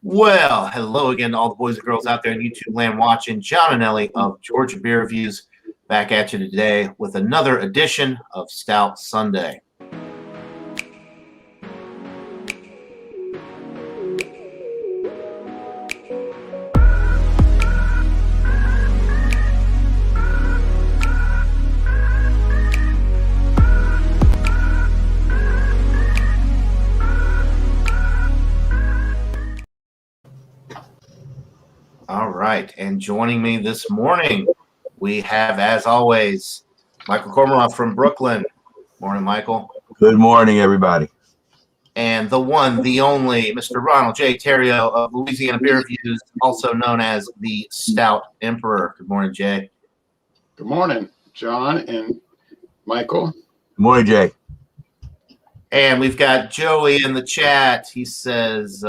Well, hello again to all the boys and girls out there in YouTube land watching. John and Ellie of Georgia Beer Reviews back at you today with another edition of Stout Sunday. All right, and joining me this morning, we have, as always, Michael Kormeroff from Brooklyn. Morning, Michael. Good morning, everybody. And the one, the only, Mr. Ronald J. Theriault of Louisiana Beer Reviews, also known as the Stout Emperor. Good morning, Jay. Good morning, John and Michael. Good morning, Jay. And we've got Joey in the chat. He says,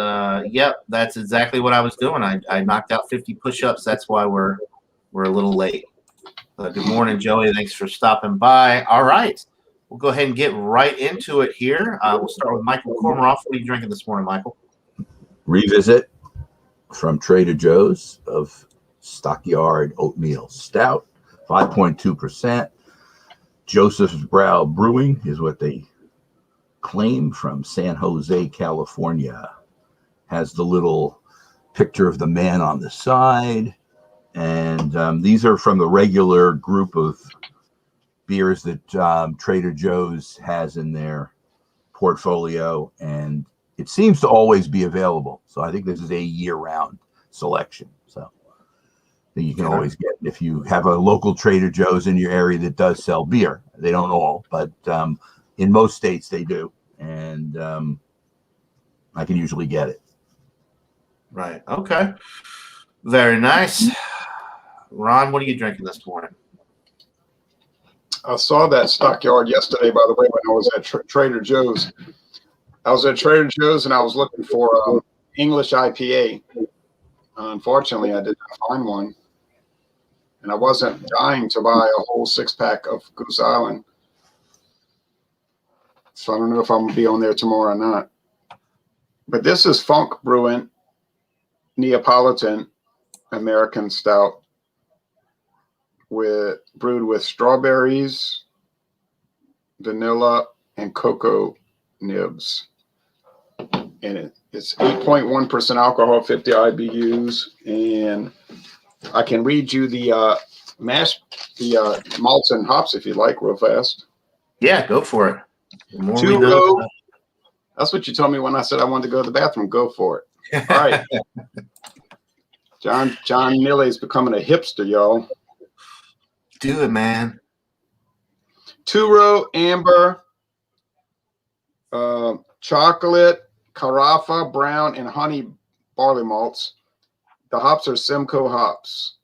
yep, that's exactly what I was doing. I knocked out 50 push-ups. That's why we're a little late. Good morning, Joey. Thanks for stopping by. All right. We'll go ahead and get right into it here. We'll start with Michael Kormeroff. What are you drinking this morning, Michael? Revisit from Trader Joe's of Stockyard Oatmeal Stout, 5.2%. Joseph's Brow Brewing is what they claim, from San Jose, California. Has the little picture of the man on the side. And these are from the regular group of beers that Trader Joe's has in their portfolio. And it seems to always be available. So I think this is a year-round selection. So that you can always get if you have a local Trader Joe's in your area that does sell beer. They don't all, but in most states they do. And I can usually get it. Right. Okay. Very nice. Ron, what are you drinking this morning? I saw that Stockyard yesterday, by the way, when I was at Trader Joe's. I was at Trader Joe's and I was looking for English IPA. Unfortunately, I did not find one. And I wasn't dying to buy a whole six-pack of Goose Island. So I don't know if I'm going to be on there tomorrow or not. But this is Funk Brewing Neapolitan American Stout, brewed with strawberries, vanilla, and cocoa nibs. And it's 8.1% alcohol, 50 IBUs. And I can read you the malts and hops if you like, real fast. Yeah, go for it. That's what you told me when I said I wanted to go to the bathroom. Go for it. All right. John Milley is becoming a hipster, y'all. Do it, man. 2-row amber, chocolate, carafa, brown, and honey barley malts. The hops are Simcoe hops.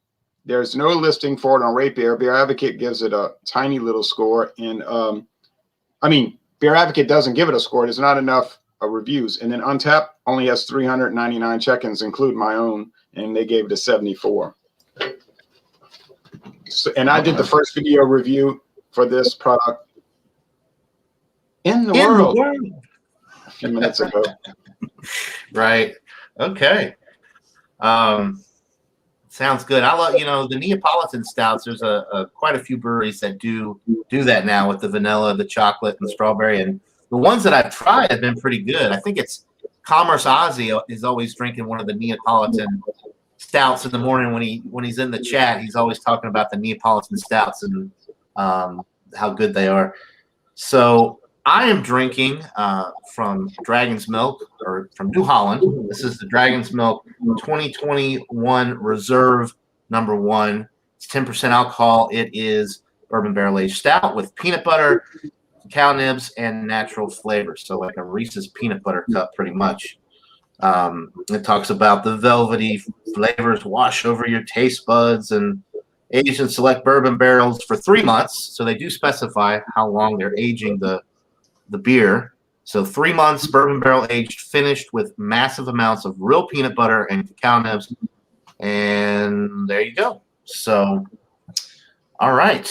There's no listing for it on Rate Beer. Beer Advocate gives it a tiny little score. And Beer Advocate doesn't give it a score. There's not enough reviews. And then Untappd only has 399 check-ins, include my own, and they gave it a 74. So, and I did the first video review for this product in the world a few minutes ago. Right. Okay. Sounds good. I love, the Neapolitan stouts. There's quite a few breweries that do that now with the vanilla, the chocolate, and strawberry. And the ones that I've tried have been pretty good. I think it's Commerce Ozzy is always drinking one of the Neapolitan stouts in the morning when he's in the chat. He's always talking about the Neapolitan stouts and how good they are. So I am drinking from Dragon's Milk, or from New Holland. This is the Dragon's Milk 2021 Reserve number 1. It's 10% alcohol. It is bourbon barrel aged stout with peanut butter, cacao nibs, and natural flavors. So like a Reese's peanut butter cup, pretty much. It talks about the velvety flavors wash over your taste buds, and aged in select bourbon barrels for 3 months. So they do specify how long they're aging the beer. So 3 months bourbon barrel aged, finished with massive amounts of real peanut butter and cacao nibs. And there you go. So, all right.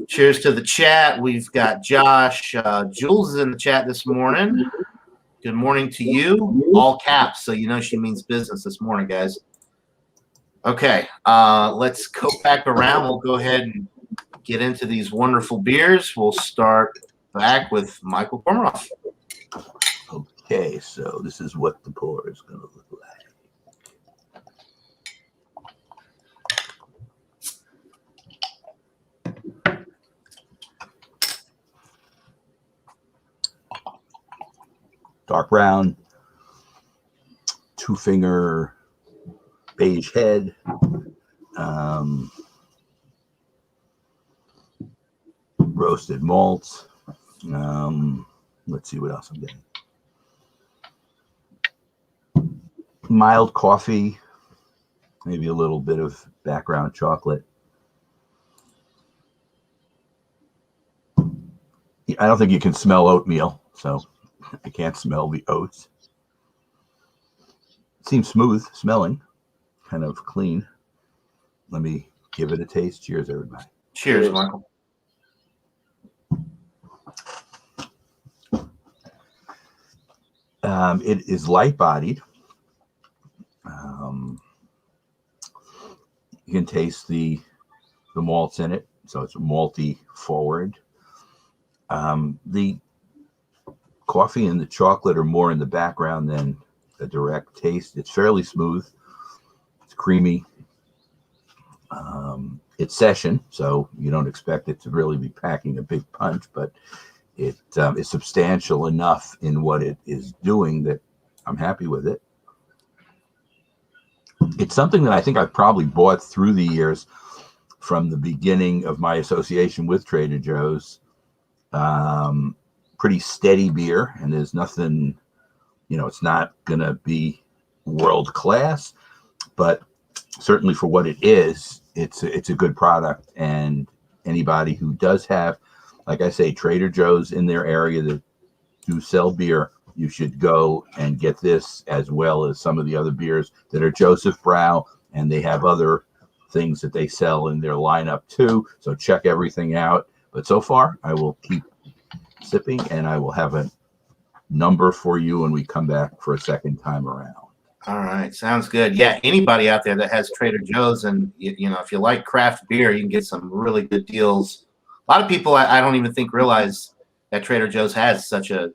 Cheers to the chat. We've got Josh. Jules is in the chat this morning. Good morning to you. All caps, so you know she means business this morning, guys. Okay, let's go back around. We'll go ahead and get into these wonderful beers. We'll start back with Michael Kormeroff. Okay, so this is what the pour is going to look like. Dark brown, 2-finger beige head. Roasted malts. Let's see what else I'm getting. Mild coffee, maybe a little bit of background chocolate. I don't think you can smell oatmeal, so I can't smell the oats. It seems smooth smelling, kind of clean. Let me give it a taste. Cheers, everybody. Cheers, Michael. It is light-bodied. You can taste the malts in it, so it's malty forward. The coffee and the chocolate are more in the background than a direct taste. It's fairly smooth. It's creamy. It's session, so you don't expect it to really be packing a big punch, but it is substantial enough in what it is doing that I'm happy with it. It's something that I think I've probably bought through the years from the beginning of my association with Trader Joe's. Pretty steady beer, and there's nothing, it's not going to be world class, but certainly for what it is, it's a good product. And anybody who does have, like I say, Trader Joe's in their area that do sell beer, you should go and get this as well as some of the other beers that are Joseph Brow, and they have other things that they sell in their lineup too. So check everything out. But so far, I will keep sipping, and I will have a number for you when we come back for a second time around. All right, sounds good. Yeah, anybody out there that has Trader Joe's, and if you like craft beer, you can get some really good deals. A lot of people, I don't even think realize that Trader Joe's has such a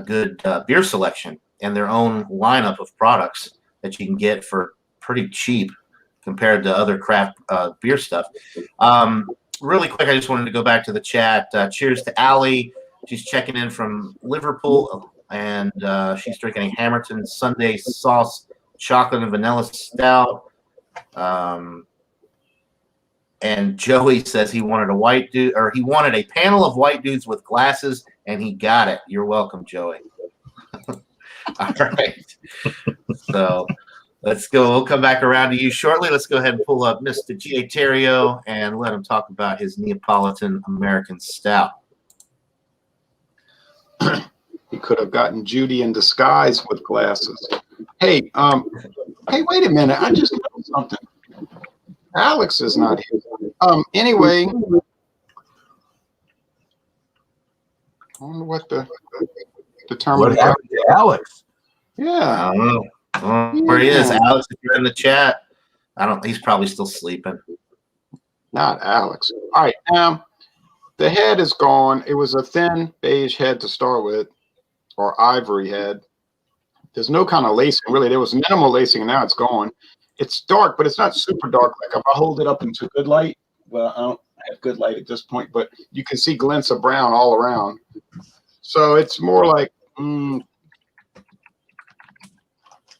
good beer selection and their own lineup of products that you can get for pretty cheap compared to other craft beer stuff. Really quick, I just wanted to go back to the chat. Cheers to Allie. She's checking in from Liverpool, and she's drinking a Hamilton Sunday Sauce Chocolate and Vanilla Stout. And Joey says he wanted he wanted a panel of white dudes with glasses, and he got it. You're welcome, Joey. All right. So let's go. We'll come back around to you shortly. Let's go ahead and pull up Mr. G.A. Terrio and let him talk about his Neapolitan American Stout. He could have gotten Judy in disguise with glasses. Hey, wait a minute. I just know something. Alex is not here. Anyway, I wonder what the term. What happened to Alex? Yeah. I don't know. Where he is, Alex, if you're in the chat. He's probably still sleeping. Not Alex. All right. The head is gone. It was a thin beige head to start with, or ivory head. There's no kind of lacing, really. There was minimal lacing, and now it's gone. It's dark, but it's not super dark. Like if I hold it up into good light, well, I don't have good light at this point, but you can see glints of brown all around. So it's more like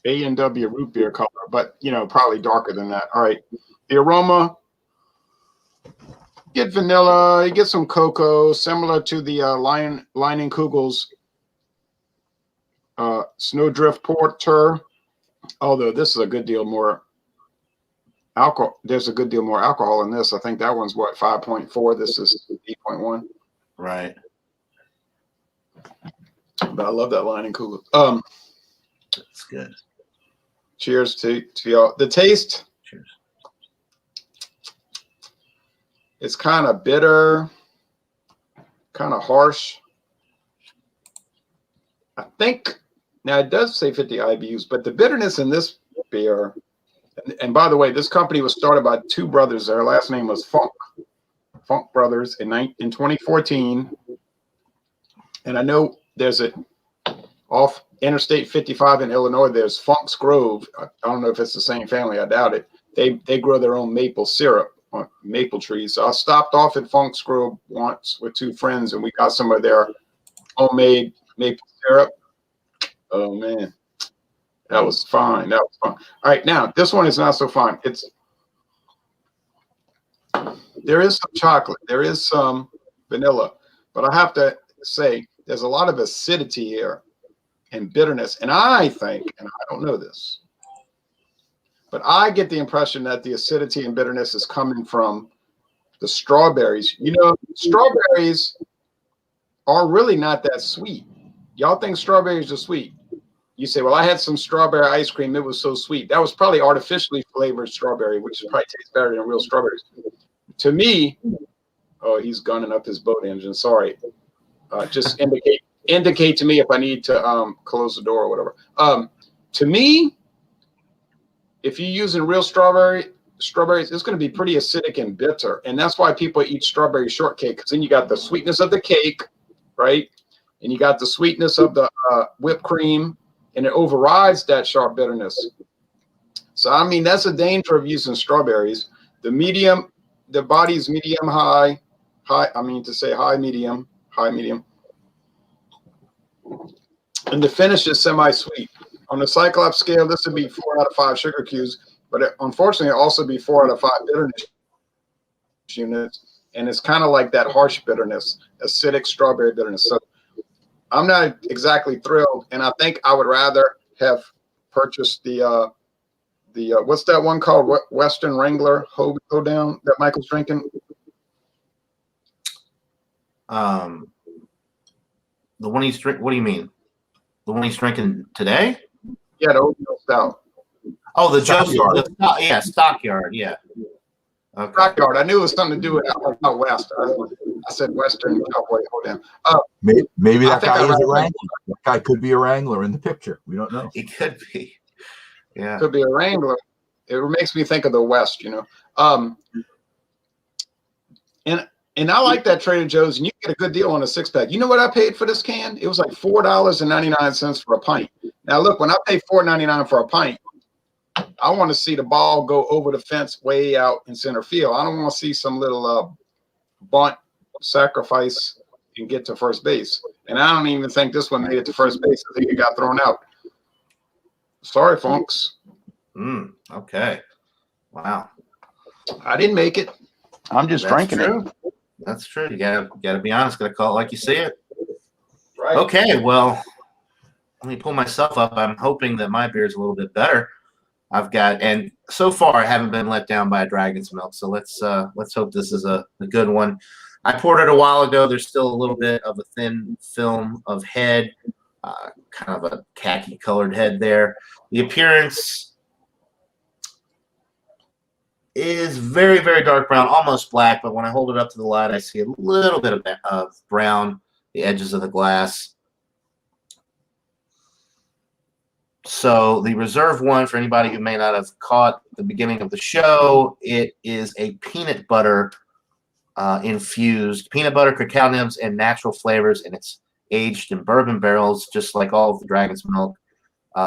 A&W root beer color, but probably darker than that. All right, the aroma. Get vanilla, you get some cocoa, similar to the Lining Kugel's Snowdrift Porter. Although this is a good deal more alcohol. There's a good deal more alcohol in this. I think that one's 5.4. This is 8.1. Right. But I love that Lining Kugel. That's good. Cheers to y'all. The taste. Cheers. It's kind of bitter, kind of harsh. I think now it does say 50 IBUs, but the bitterness in this beer, and by the way, this company was started by two brothers. Their last name was Funk Brothers in 2014. And I know there's a off Interstate 55 in Illinois. There's Funk's Grove. I don't know if it's the same family. I doubt it. They grow their own maple syrup on maple trees. So I stopped off at Funk's Grove once with two friends, and we got some of their homemade maple syrup. Oh man, that was fine. That was fun. All right, now this one is not so fun. There is some chocolate, there is some vanilla, but I have to say there's a lot of acidity here and bitterness. And I think, and I don't know this, but I get the impression that the acidity and bitterness is coming from the strawberries. You know, strawberries are really not that sweet. Y'all think strawberries are sweet. You say, well, I had some strawberry ice cream. It was so sweet. That was probably artificially flavored strawberry, which probably tastes better than real strawberries. To me, oh, he's gunning up his boat engine. Sorry. Just indicate to me if I need to close the door or whatever. To me, if you're using real strawberries, it's going to be pretty acidic and bitter. And that's why people eat strawberry shortcake, because then you got the sweetness of the cake, right? And you got the sweetness of the whipped cream, and it overrides that sharp bitterness. So, I mean, that's a danger of using strawberries. The body's medium, high, I mean to say high, medium. And the finish is semi-sweet. On the Cyclops scale, this would be 4 out of 5 sugar cubes, but unfortunately, it also be 4 out of 5 bitterness units. And it's kind of like that harsh bitterness, acidic strawberry bitterness. So I'm not exactly thrilled, and I think I would rather have purchased the what's that one called? Western Wrangler Hoedown that Michael's drinking. The one he's drinking. What do you mean? The one he's drinking today? Yeah, the oatmeal stout. Oh, the Stockyard. Yeah, Stockyard. Yeah. Okay. Stockyard. I knew it was something to do with out west. I said Western Cowboy Hoedown. Maybe that guy is a rather wrangler. That guy could be a wrangler in the picture. We don't know. It could be. Yeah. Could be a Wrangler. It makes me think of the West, you know. And I like that Trader Joe's, and you get a good deal on a 6-pack. You know what I paid for this can? It was like $4.99 for a pint. Now look, when I pay $4.99 for a pint, I want to see the ball go over the fence way out in center field. I don't want to see some little bunt sacrifice and get to first base. And I don't even think this one made it to first base. I think it got thrown out. Sorry, Funks. Okay. Wow. I didn't make it. I'm just drinking it. That's true. You gotta be honest. Gotta call it like you see it. Right. Okay. Well, let me pull myself up. I'm hoping that my beer is a little bit better. And so far I haven't been let down by a Dragon's Milk. So let's hope this is a good one. I poured it a while ago. There's still a little bit of a thin film of head, kind of a khaki colored head there. The appearance is very, very dark brown, almost black, but when I hold it up to the light, I see a little bit of brown, the edges of the glass. So the reserve one, for anybody who may not have caught the beginning of the show, it is a peanut butter infused peanut butter, cacao nibs, and natural flavors, and it's aged in bourbon barrels, just like all of the Dragon's Milk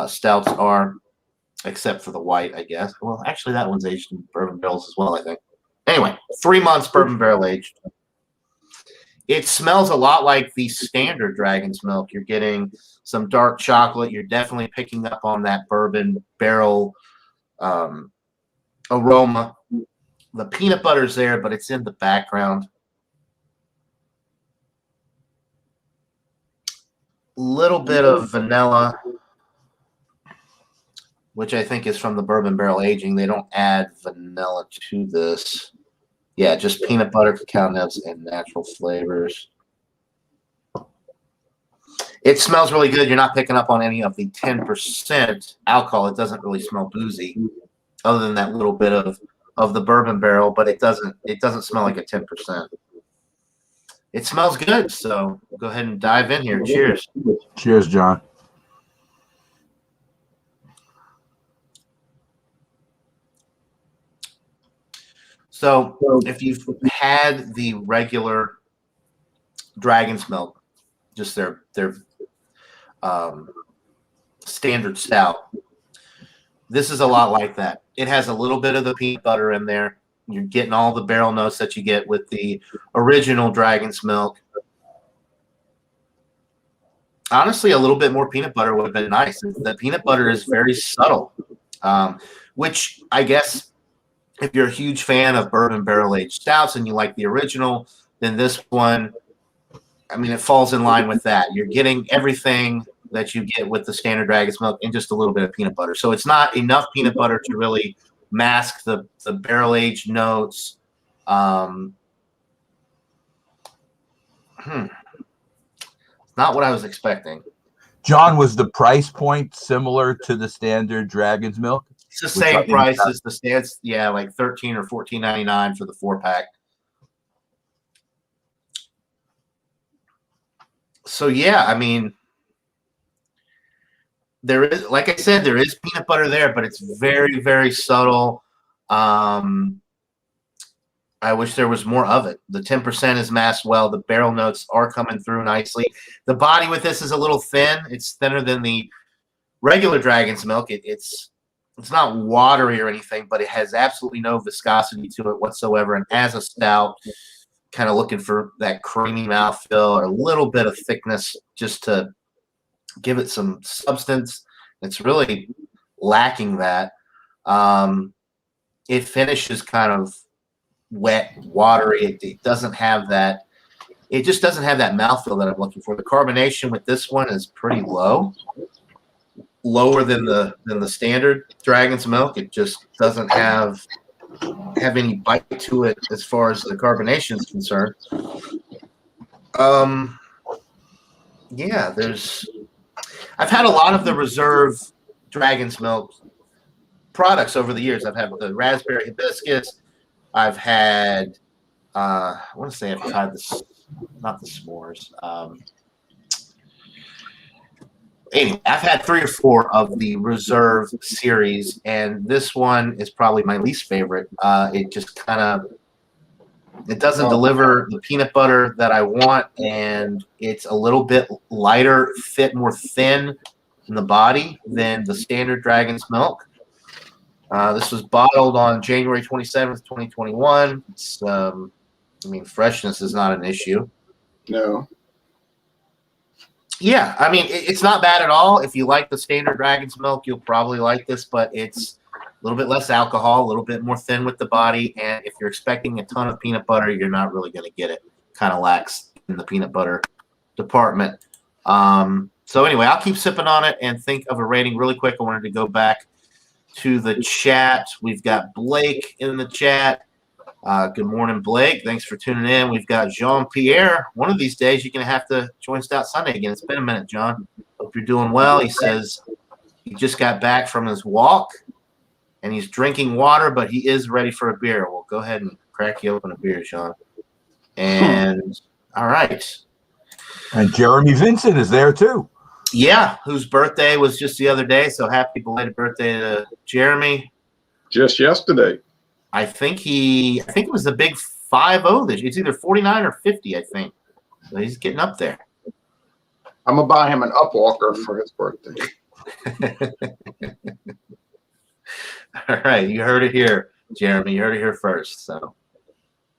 stouts are, except for the white, I guess. Well, actually, that one's aged in bourbon barrels as well, I think. Anyway, 3 months bourbon barrel aged. It smells a lot like the standard Dragon's Milk. You're getting some dark chocolate. You're definitely picking up on that bourbon barrel aroma. The peanut butter's there, but it's in the background. Little bit of vanilla, which I think is from the bourbon barrel aging. They don't add vanilla to this. Yeah, just peanut butter, cacao nibs, and natural flavors. It smells really good. You're not picking up on any of the 10% alcohol. It doesn't really smell boozy, other than that little bit of the bourbon barrel, but it doesn't smell like a 10%. it smells good. So go ahead and dive in here. Cheers. Cheers, John. So if you've had the regular Dragon's Milk, just their standard stout, this is a lot like that. It has a little bit of the peanut butter in there. You're getting all the barrel notes that you get with the original Dragon's Milk. Honestly, a little bit more peanut butter would have been nice. The peanut butter is very subtle, which I guess if you're a huge fan of bourbon barrel-aged stouts and you like the original, then this one, I mean, it falls in line with that. You're getting everything that you get with the standard Dragon's Milk and just a little bit of peanut butter. So it's not enough peanut butter to really mask the barrel-aged notes. It's not what I was expecting. John, was the price point similar to the standard Dragon's Milk? It's the same price as the stands. Yeah, like $13 or $14.99 for the 4-pack. So yeah, I mean, there is, like I said, there is peanut butter there, but it's very, very subtle. I wish there was more of it. The 10% is masked well. The barrel notes are coming through nicely. The body with this is a little thin. It's thinner than the regular Dragon's Milk. It's not watery or anything, but it has absolutely no viscosity to it whatsoever. And as a stout, kind of looking for that creamy mouthfeel or a little bit of thickness just to give it some substance. It's really lacking that. It finishes kind of wet, watery. It doesn't have that. It just doesn't have that mouthfeel that I'm looking for. The carbonation with this one is pretty low, lower than the standard Dragon's Milk. It just doesn't have any bite to it as far as the carbonation is concerned. Yeah, I've had a lot of the Reserve Dragon's Milk products over the years. I've had the raspberry hibiscus. I've had, I want to say I've tried this, not the s'mores. Anyway, I've had 3 or 4 of the Reserve series, and this one is probably my least favorite. It just kind of, it doesn't deliver the peanut butter that I want, and it's a little bit lighter, more thin in the body than the standard Dragon's Milk. This was bottled on January 27th, 2021. It's, I mean, freshness is not an issue. No. Yeah, I mean, it's not bad at all. If you like the standard Dragon's Milk, you'll probably like this, but it's a little bit less alcohol, a little bit more thin with the body, and if you're expecting a ton of peanut butter, you're not really going to get it. Kind of lacks in the peanut butter department. So anyway, I'll keep sipping on it and think of a rating really quick. I wanted to go back to the chat. We've got Blake in the chat. Good morning, Blake. Thanks for tuning in. We've got Jean-Pierre. One of these days, you're going to have to join Stout Sunday again. It's been a minute, John. Hope you're doing well. He says he just got back from his walk, and he's drinking water, but he is ready for a beer. Well, go ahead and crack you open a beer, Sean. And all right. And Jeremy Vincent is there, too. Yeah, whose birthday was just the other day. So happy belated birthday to Jeremy. Just yesterday. I think it was the big 50 this year. It's either 49 or 50, I think. So he's getting up there. I'm going to buy him an Upwalker for his birthday. All right. You heard it here, Jeremy. You heard it here first. So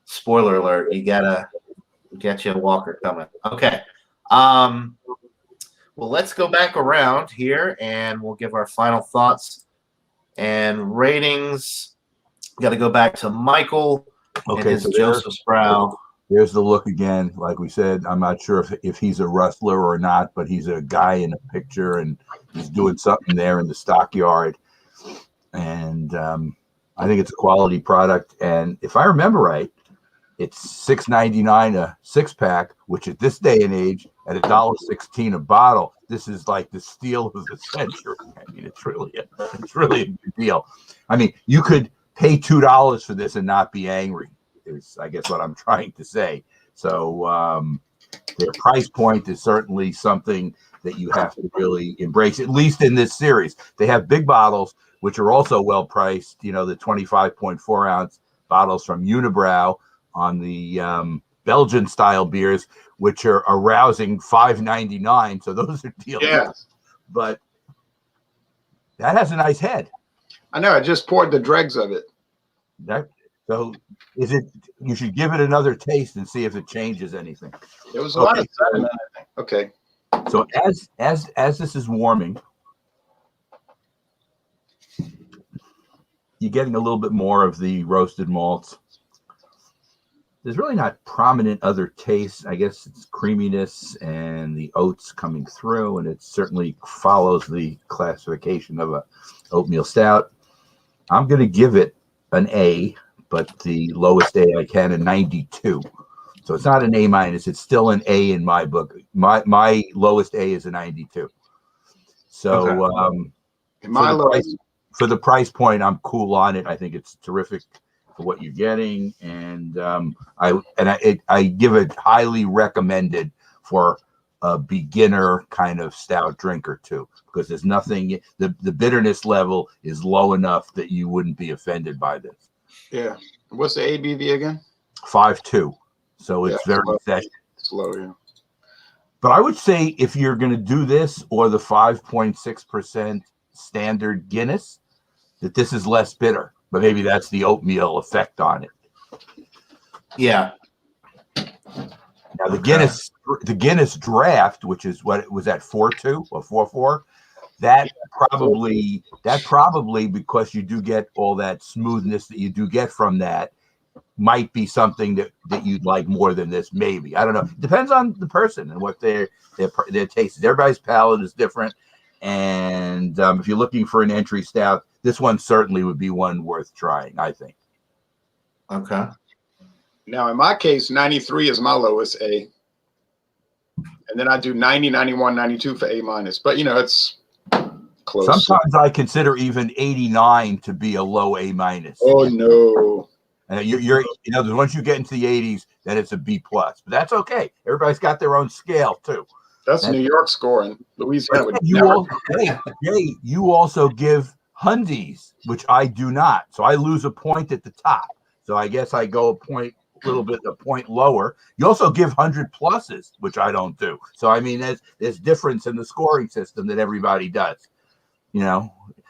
spoiler alert, you got to get you a walker coming. Okay. Well, let's go back around here and we'll give our final thoughts and ratings. Got to go back to Michael and his Joseph Sproul. Here's the look again. Like we said, I'm not sure if he's a rustler or not, but he's a guy in a picture and he's doing something there in the stockyard. And I think it's a quality product. And if I remember right, it's $6.99 a 6-pack, which at this day and age, at $1.16 a bottle, this is like the steal of the century. I mean, it's really a big deal. I mean, you could pay $2 for this and not be angry, is I guess what I'm trying to say, So their price point is certainly something that you have to really embrace, at least in this series. They have big bottles, which are also well priced. The 25.4 ounce bottles from Unibrow on the Belgian style beers, which are a rousing $5.99. So those are deals. Yeah. But that has a nice head. I know. I just poured the dregs of it. So you should give it another taste and see if it changes anything. There was a lot of sediment, I think. Okay. So as this is warming, you're getting a little bit more of the roasted malts. There's really not prominent other tastes. I guess it's creaminess and the oats coming through, and it certainly follows the classification of a oatmeal stout. I'm going to give it an A, but the lowest A I can, a 92. So it's not an A minus. It's still an A in my book. My lowest A is a 92. So okay. For the price point, I'm cool on it. I think it's terrific for what you're getting, and I give it highly recommended for a beginner kind of stout drinker too, because there's nothing. The bitterness level is low enough that you wouldn't be offended by this. Yeah. What's the ABV again? 5.2. So it's very session. Slow, yeah. But I would say if you're going to do this or the 5.6% standard Guinness, that this is less bitter. But maybe that's the oatmeal effect on it. Yeah. Now the Guinness draft, which is what it was at 4.2 or 4.4, that probably because you do get all that smoothness that you do get from that, might be something that you'd like more than this. Maybe, I don't know. It depends on the person and what their taste is. Everybody's palate is different, and if you're looking for an entry stout, this one certainly would be one worth trying, I think. Okay. Now, in my case, 93 is my lowest A. And then I do 90, 91, 92 for A minus. But, it's close. Sometimes I consider even 89 to be a low A minus. Oh, no. And once you get into the 80s, then it's a B plus. But that's okay. Everybody's got their own scale, too. That's New York scoring. Louisiana would you also give Hundies, which I do not. So I lose a point at the top. So I guess I go a point lower. You also give 100 pluses, which I don't do. So I mean, there's difference in the scoring system that everybody does.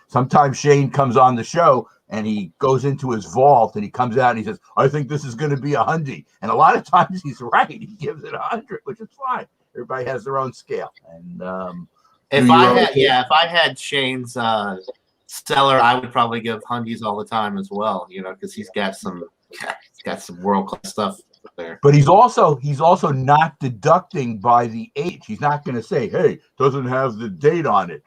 Sometimes Shane comes on the show and he goes into his vault and he comes out and he says, "I think this is going to be a Hundie," and a lot of times he's right. He gives it 100, which is fine. Everybody has their own scale. And if I had Shane's Stellar, I would probably give Hundies all the time as well, because he's got some world class stuff there. But he's also not deducting by the age. He's not going to say, "Hey, doesn't have the date on it."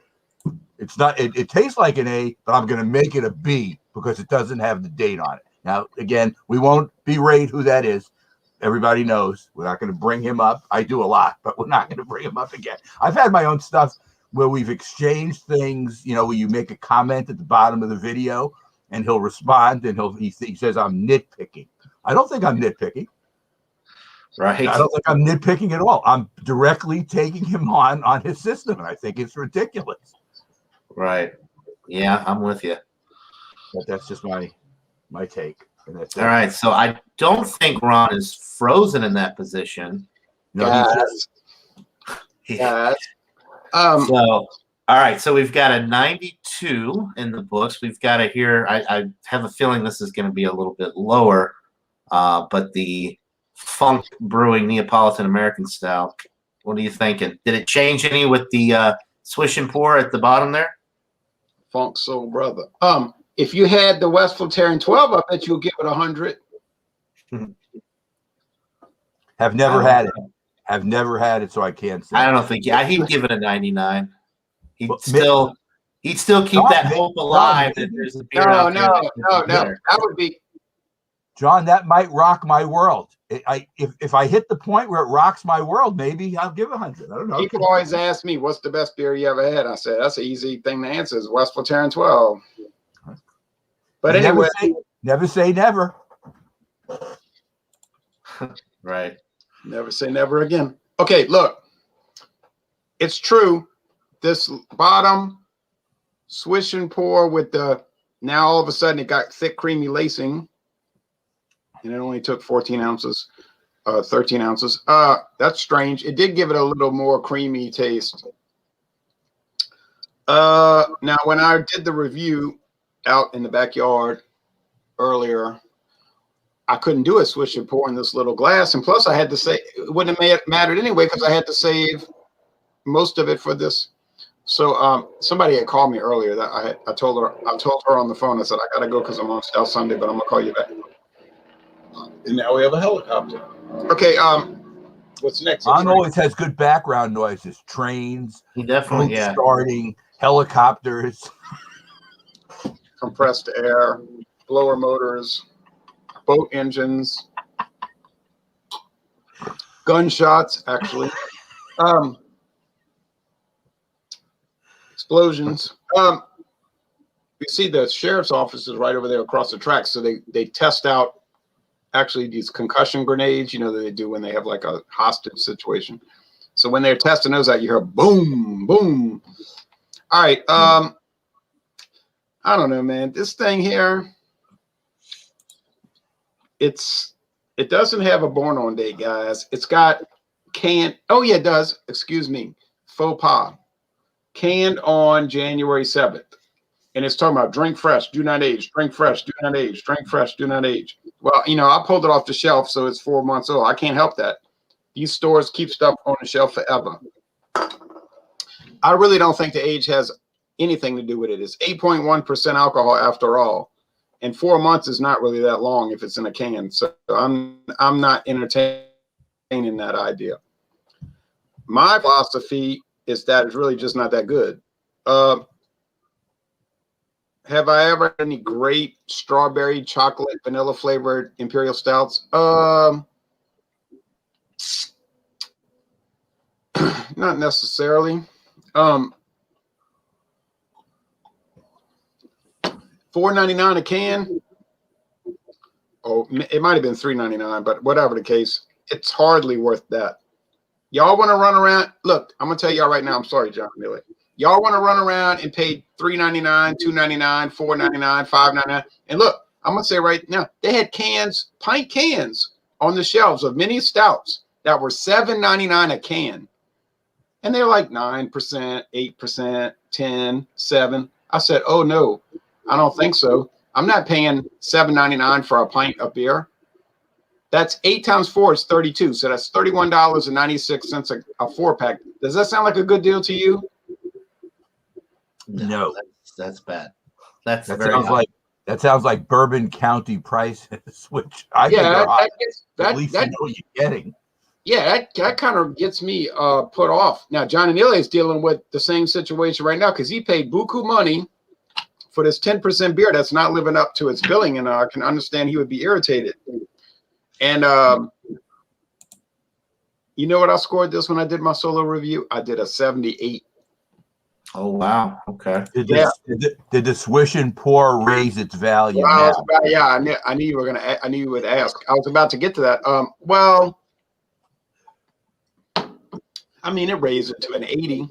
It's not. It tastes like an A, but I'm going to make it a B because it doesn't have the date on it. Now, again, we won't berate who that is. Everybody knows. We're not going to bring him up. I do a lot, but we're not going to bring him up again. I've had my own stuff where we've exchanged things, where you make a comment at the bottom of the video and he'll respond and he says, "I'm nitpicking." I don't think I'm nitpicking. Right. I don't think I'm nitpicking at all. I'm directly taking him on his system, and I think it's ridiculous. Right. Yeah, I'm with you. But that's just my take. And that's all right. So I don't think Ron is frozen in that position. No, So all right, so we've got a 92 in the books. We've got it here. I have a feeling this is going to be a little bit lower, but the Funk Brewing Neapolitan American Stout. What are you thinking? Did it change any with the swish and pour at the bottom there? Funk Soul Brother. If you had the West Flatirron 12, I bet you'll give it 100. Have never had it, so I can't say. I don't think he'd give it a 99. He'd still keep that hope alive that there's a beer out there. No. That would be John. That might rock my world. If I hit the point where it rocks my world, maybe I'll give 100. I don't know. People always ask me, "What's the best beer you ever had?" I said, "That's an easy thing to answer. Is West Flatirron 12." But anyway, never say never. Right. Never say never again. Okay, look. It's true. This bottom swish and pour with the, now all of a sudden it got thick, creamy lacing. And it only took 14 ounces, 13 ounces. That's strange. It did give it a little more creamy taste. Now, when I did the review out in the backyard earlier, I couldn't do a swish and pour in this little glass. And plus I had to say, it wouldn't have mattered anyway, because I had to save most of it for this. So somebody had called me earlier that I told her on the phone. I said, I gotta go because I'm on Stout Sunday, but I'm gonna call you back. And now we have a helicopter. Okay, what's next? John always has good background noises. Trains, He definitely, boats yeah. starting, helicopters. Compressed air, blower motors, boat engines, gunshots, actually. Explosions. You see the sheriff's office is right over there across the tracks. So they test out actually these concussion grenades, you know, that they do when they have like a hostage situation. So when they're testing those out, you hear boom, boom. All right. I don't know, man. This thing here, it doesn't have a born on date, guys. It's got canned. Oh yeah, it does. Excuse me. Faux pas. Canned on January 7th. And it's talking about drink fresh, do not age, drink fresh, do not age, drink fresh, do not age. Well, you know, I pulled it off the shelf, so it's 4 months old. I can't help that. These stores keep stuff on the shelf forever. I really don't think the age has anything to do with it. It's 8.1% alcohol after all. And 4 months is not really that long if it's in a can. So I'm not entertaining that idea. My philosophy is that it's really just not that good. Have I ever had any great strawberry, chocolate, vanilla flavored imperial stouts? Not necessarily. $4.99 a can. Oh, it might have been $3.99, but whatever the case, it's hardly worth that. Y'all want to run around? Look, I'm gonna tell y'all right now. I'm sorry, John Miller. Y'all want to run around and pay $3.99, $2.99, $4.99, $5.99. And look, I'm going to say right now, they had cans, pint cans on the shelves of many stouts that were $7.99 a can. And they're like 9%, 8%, 10, 7. I said, oh, no, I don't think so. I'm not paying $7.99 for a pint of beer. That's 8 times 4 is 32. So that's $31.96 a 4-pack. Does that sound like a good deal to you? No, that's bad. That sounds like Bourbon County prices, which I think are high. At least you know what you're getting. Yeah, that kind of gets me put off. Now, John Anile is dealing with the same situation right now because he paid buku money for this 10% beer that's not living up to its billing, and I can understand he would be irritated. And you know what I scored this when I did my solo review? I did a 78. Oh wow! Okay. Did the swish and pour raise its value? Well, I knew you were gonna. I knew you would ask. I was about to get to that. Well, I mean, it raised it to an 80,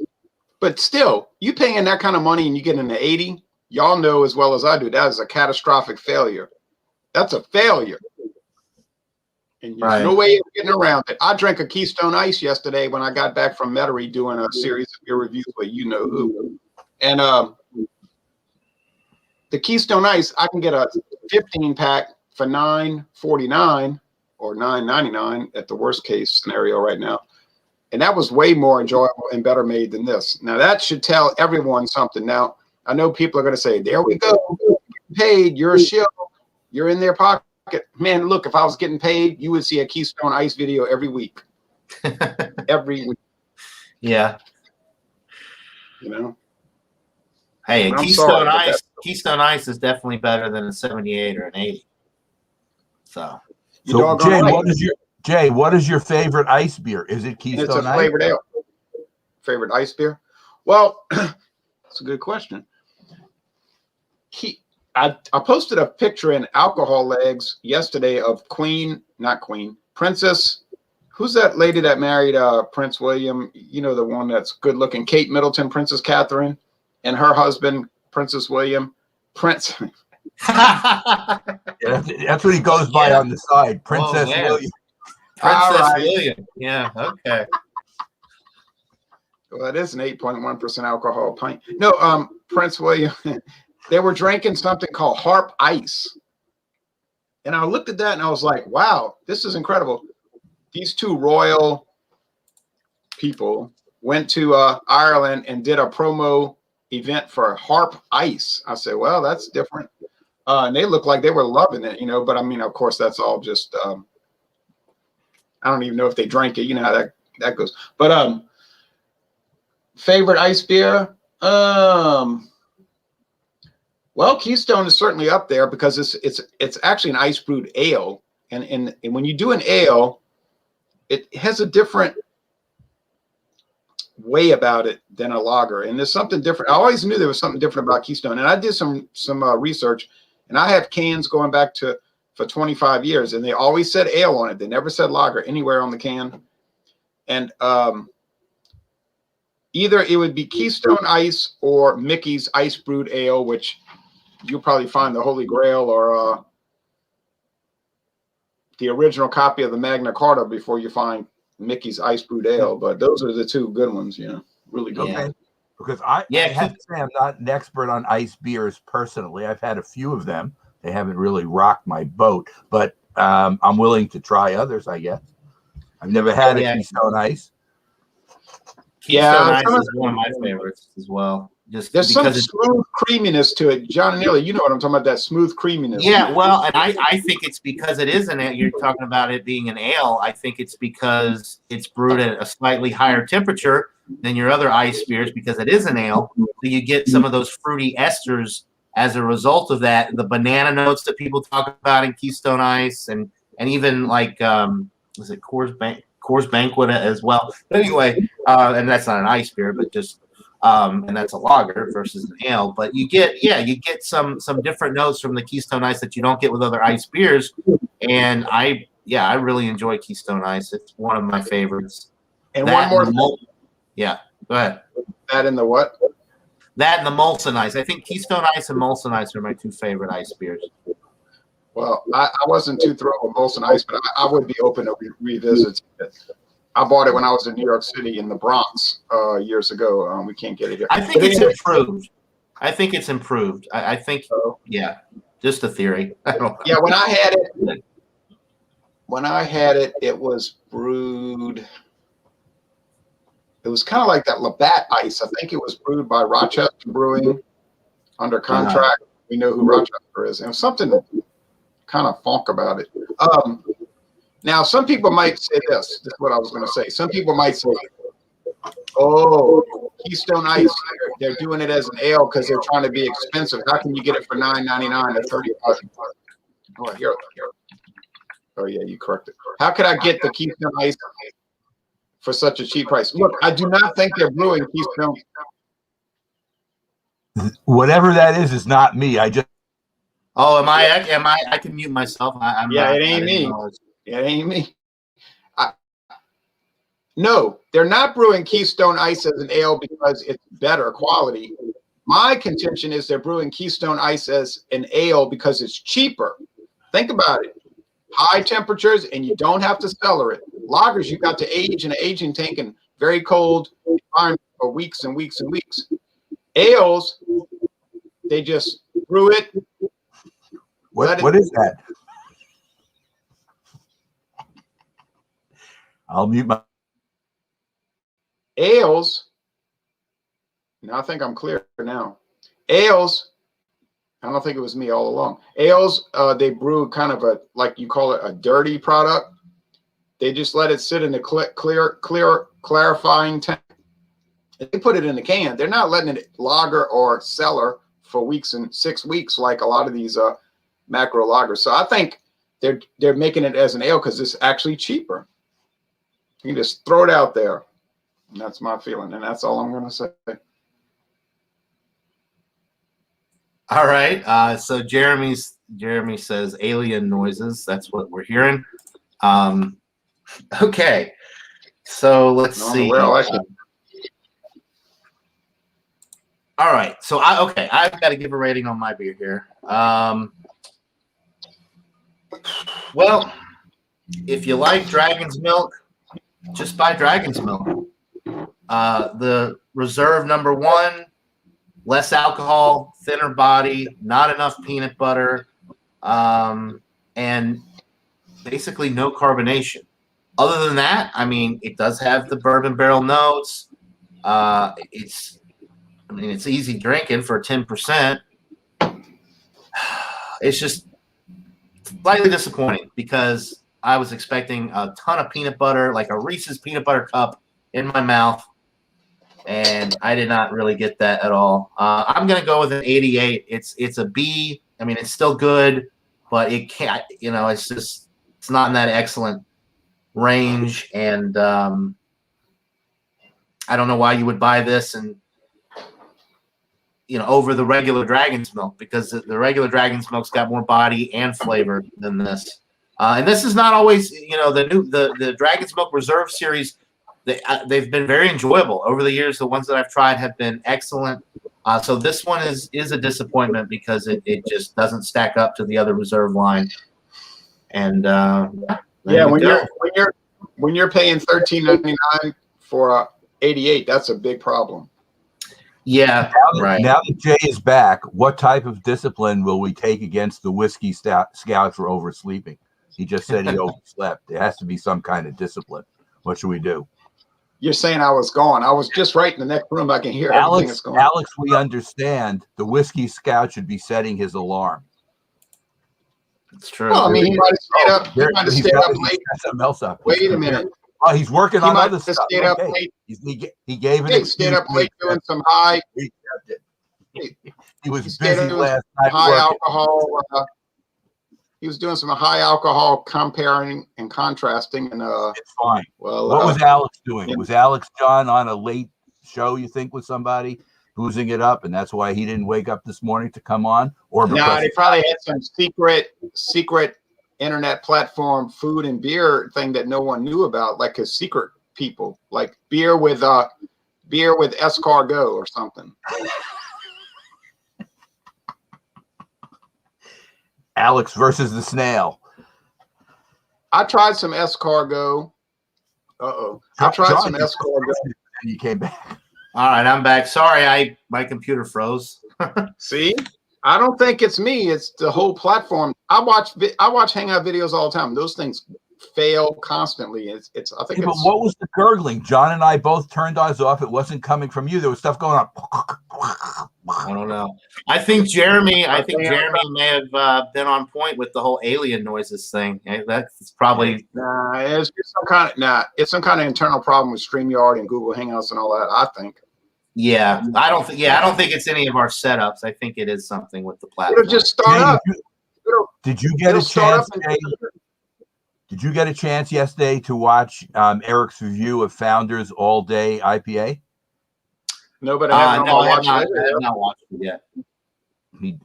but still, you paying that kind of money and you get an 80. Y'all know as well as I do that is a catastrophic failure. That's a failure, and there's no way of getting around it. I drank a Keystone Ice yesterday when I got back from Metairie doing a series of beer reviews with you know who. And the Keystone Ice, I can get a 15-pack for $9.49 or $9.99 at the worst case scenario right now. And that was way more enjoyable and better made than this. Now, that should tell everyone something. Now, I know people are going to say, there we go. You're paid. You're a shill. You're in their pocket. Man, look, if I was getting paid, you would see a Keystone Ice video every week. Every week. Yeah. You know? Hey, Keystone Ice is definitely better than a 78 or an 80. So Jay, what is your favorite ice beer? Is it Keystone Ice? It's a flavored ale. Favorite ice beer? Well, that's a good question. I posted a picture in Alcohol Legs yesterday of Princess Who's that lady that married Prince William? You know, the one that's good looking, Kate Middleton, Princess Catherine, and her husband, Princess William. Prince. Yeah, that's what he goes by on the side, Princess William. Princess William. Yeah, okay. Well, it is an 8.1% alcohol pint. No, Prince William, they were drinking something called Harp Ice. And I looked at that and I was like, wow, this is incredible. These two royal people went to Ireland and did a promo event for Harp Ice. I said, well, that's different. And they looked like they were loving it, you know, but I mean, of course, that's all just, I don't even know if they drank it. You know how that goes. But favorite ice beer? Well, Keystone is certainly up there because it's actually an ice brewed ale. And when you do an ale, it has a different way about it than a lager. And there's something different. I always knew there was something different about Keystone. And I did some research, and I have cans going back for 25 years, and they always said ale on it. They never said lager anywhere on the can. And either it would be Keystone Ice or Mickey's Ice Brewed Ale, which you'll probably find the Holy Grail or the original copy of the Magna Carta before you find Mickey's Ice Brewed Ale. But those are the two good ones, you know, really good. Okay. Because I have to say I'm not an expert on ice beers personally. I've had a few of them. They haven't really rocked my boat, but I'm willing to try others, I guess. I've never had a Keystone Ice. Keystone Ice is one of my favorites as well. Just there's some smooth creaminess to it. John and Neely, you know what I'm talking about, that smooth creaminess. Yeah, well, and I think it's because it is you're talking about it being an ale. I think it's because it's brewed at a slightly higher temperature than your other ice beers because it is an ale. So you get some of those fruity esters as a result of that. The banana notes that people talk about in Keystone Ice and even like was it Coors Banquet as well. But anyway, and that's not an ice beer, but just and that's a lager versus an ale. But you get some different notes from the Keystone Ice that you don't get with other ice beers. And I really enjoy Keystone Ice. It's one of my favorites. And one more thing. Yeah, go ahead. That and the what? That and the Molson Ice. I think Keystone Ice and Molson Ice are my two favorite ice beers. Well, I wasn't too thrilled with Molson Ice, but I would be open to revisit it. I bought it when I was in New York City in the Bronx years ago. We can't get it here. I think it's improved. I think it's improved. I think, just a theory. I don't know. Yeah, when I had it, it was brewed. It was kind of like that Labatt Ice. I think it was brewed by Rochester Brewing under contract. We know who Rochester is. And something kind of funk about it. Now, some people might say this. This is what I was going to say. Some people might say, oh, Keystone Ice, they're doing it as an ale because they're trying to be expensive. How can you get it for $9.99 or $30? Oh, here. Oh, yeah, you corrected. How could I get the Keystone Ice for such a cheap price? Look, I do not think they're brewing Keystone. Whatever that is not me. I just. Oh, am I? I can mute myself. It ain't me. It ain't me. No, they're not brewing Keystone Ice as an ale because it's better quality. My contention is they're brewing Keystone Ice as an ale because it's cheaper. Think about it. High temperatures, and you don't have to cellar it. Lagers, you got to age in an aging tank in very cold environment for weeks and weeks and weeks. Ales, they just brew it. What is that? I'll mute my ales. Now I think I'm clear now. Ales, I don't think it was me all along. Ales, they brew kind of a, like you call it, a dirty product. They just let it sit in the clarifying tank. They put it in the can. They're not letting it lager or cellar for weeks and 6 weeks like a lot of these macro lagers. So I think they're making it as an ale because it's actually cheaper. You can just throw it out there. And that's my feeling. And that's all I'm going to say. All right. So Jeremy says alien noises. That's what we're hearing. Okay. So let's see. Well, All right. So I've got to give a rating on my beer here. Well, if you like Dragon's Milk, just buy Dragon's Milk. The reserve number 1, less alcohol, thinner body, not enough peanut butter, and basically no carbonation. Other than that, I mean, it does have the bourbon barrel notes. It's easy drinking for 10%. It's just slightly disappointing because I was expecting a ton of peanut butter, like a Reese's peanut butter cup in my mouth, and I did not really get that at all. I'm going to go with an 88. It's a B. I mean, it's still good, but it can't, it's not in that excellent range, and I don't know why you would buy this and over the regular Dragon's Milk, because the regular Dragon's Milk's got more body and flavor than this. And this is not always, the Dragon's Milk Reserve series. They've been very enjoyable over the years. The ones that I've tried have been excellent. So this one is a disappointment because it just doesn't stack up to the other reserve line. And when you're paying $13.99 for 88, that's a big problem. Yeah, right. Now that Jay is back, what type of discipline will we take against the whiskey scout for oversleeping? He just said he overslept. There has to be some kind of discipline. What should we do? You're saying I was gone. I was just right in the next room. I can hear everything that's going on. Alex, we understand the whiskey scout should be setting his alarm. It's true. Well, I mean, he might have stayed up. He might have stayed up late. Something else up. Wait a minute. Oh, he's working on other stuff. Stayed up late. He gave it. He stayed up late doing some high. He was busy last night. High alcohol. He was doing some high alcohol comparing and contrasting, and it's fine. Well, what was Alex doing? Was Alex John on a late show? You think with somebody boozing it up, and that's why he didn't wake up this morning to come on? Or no, they probably had some secret internet platform food and beer thing that no one knew about, like a secret people, like beer with escargot or something. Alex versus the snail. I tried some escargot. I tried some escargot. And you came back. All right, I'm back. Sorry, my computer froze. See, I don't think it's me. It's the whole platform. I watch Hangout videos all the time. Those things fail constantly. I think. Yeah, but what was the gurgling? John and I both turned ours off. It wasn't coming from you. There was stuff going on. I don't know. I think Jeremy may have been on point with the whole alien noises thing. That's probably it's some kind of internal problem with StreamYard and Google Hangouts and all that, I think. Yeah, I don't think it's any of our setups. I think it is something with the platform. It'll just start up. Did you get a chance? Did you get a chance yesterday to watch Eric's review of Founders All Day IPA? No, but I have not watched it yet.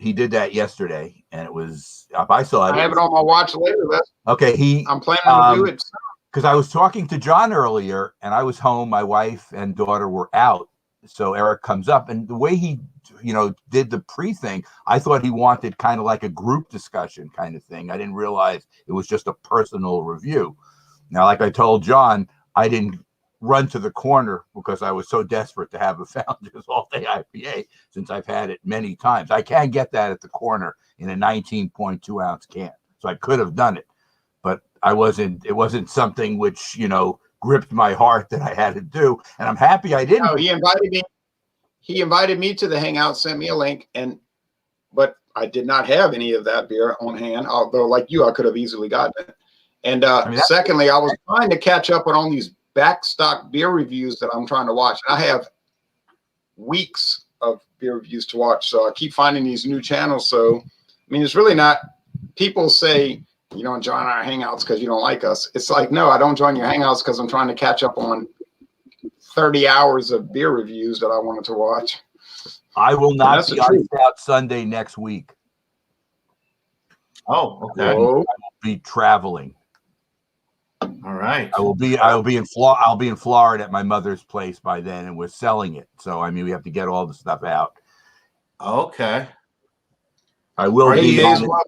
He did that yesterday, and it was. I saw it. I have it on my watch later list. Okay, I'm planning to do it because I was talking to John earlier, and I was home. My wife and daughter were out, so Eric comes up, and the way he, did the pre-thing, I thought he wanted kind of like a group discussion kind of thing. I didn't realize it was just a personal review. Now, like I told John, I didn't run to the corner because I was so desperate to have a Founders All Day IPA since I've had it many times. I can't get that at the corner in a 19.2 ounce can. So I could have done it, but it wasn't something which, gripped my heart that I had to do. And I'm happy I didn't. No, he invited me to the Hangout, sent me a link, but I did not have any of that beer on hand. Although like you, I could have easily gotten it. And secondly, I was trying to catch up on all these backstock beer reviews that I'm trying to watch. I have weeks of beer reviews to watch, so I keep finding these new channels. So, I mean, it's really not. People say you don't join our Hangouts because you don't like us. It's like, no, I don't join your Hangouts because I'm trying to catch up on 30 hours of beer reviews that I wanted to watch. I will not be on Stout Sunday next week. Oh, okay. I will be traveling. All right. I'll be in Florida at my mother's place by then, and we're selling it. So I mean, we have to get all the stuff out. Okay. I will Hey, be you may as on well,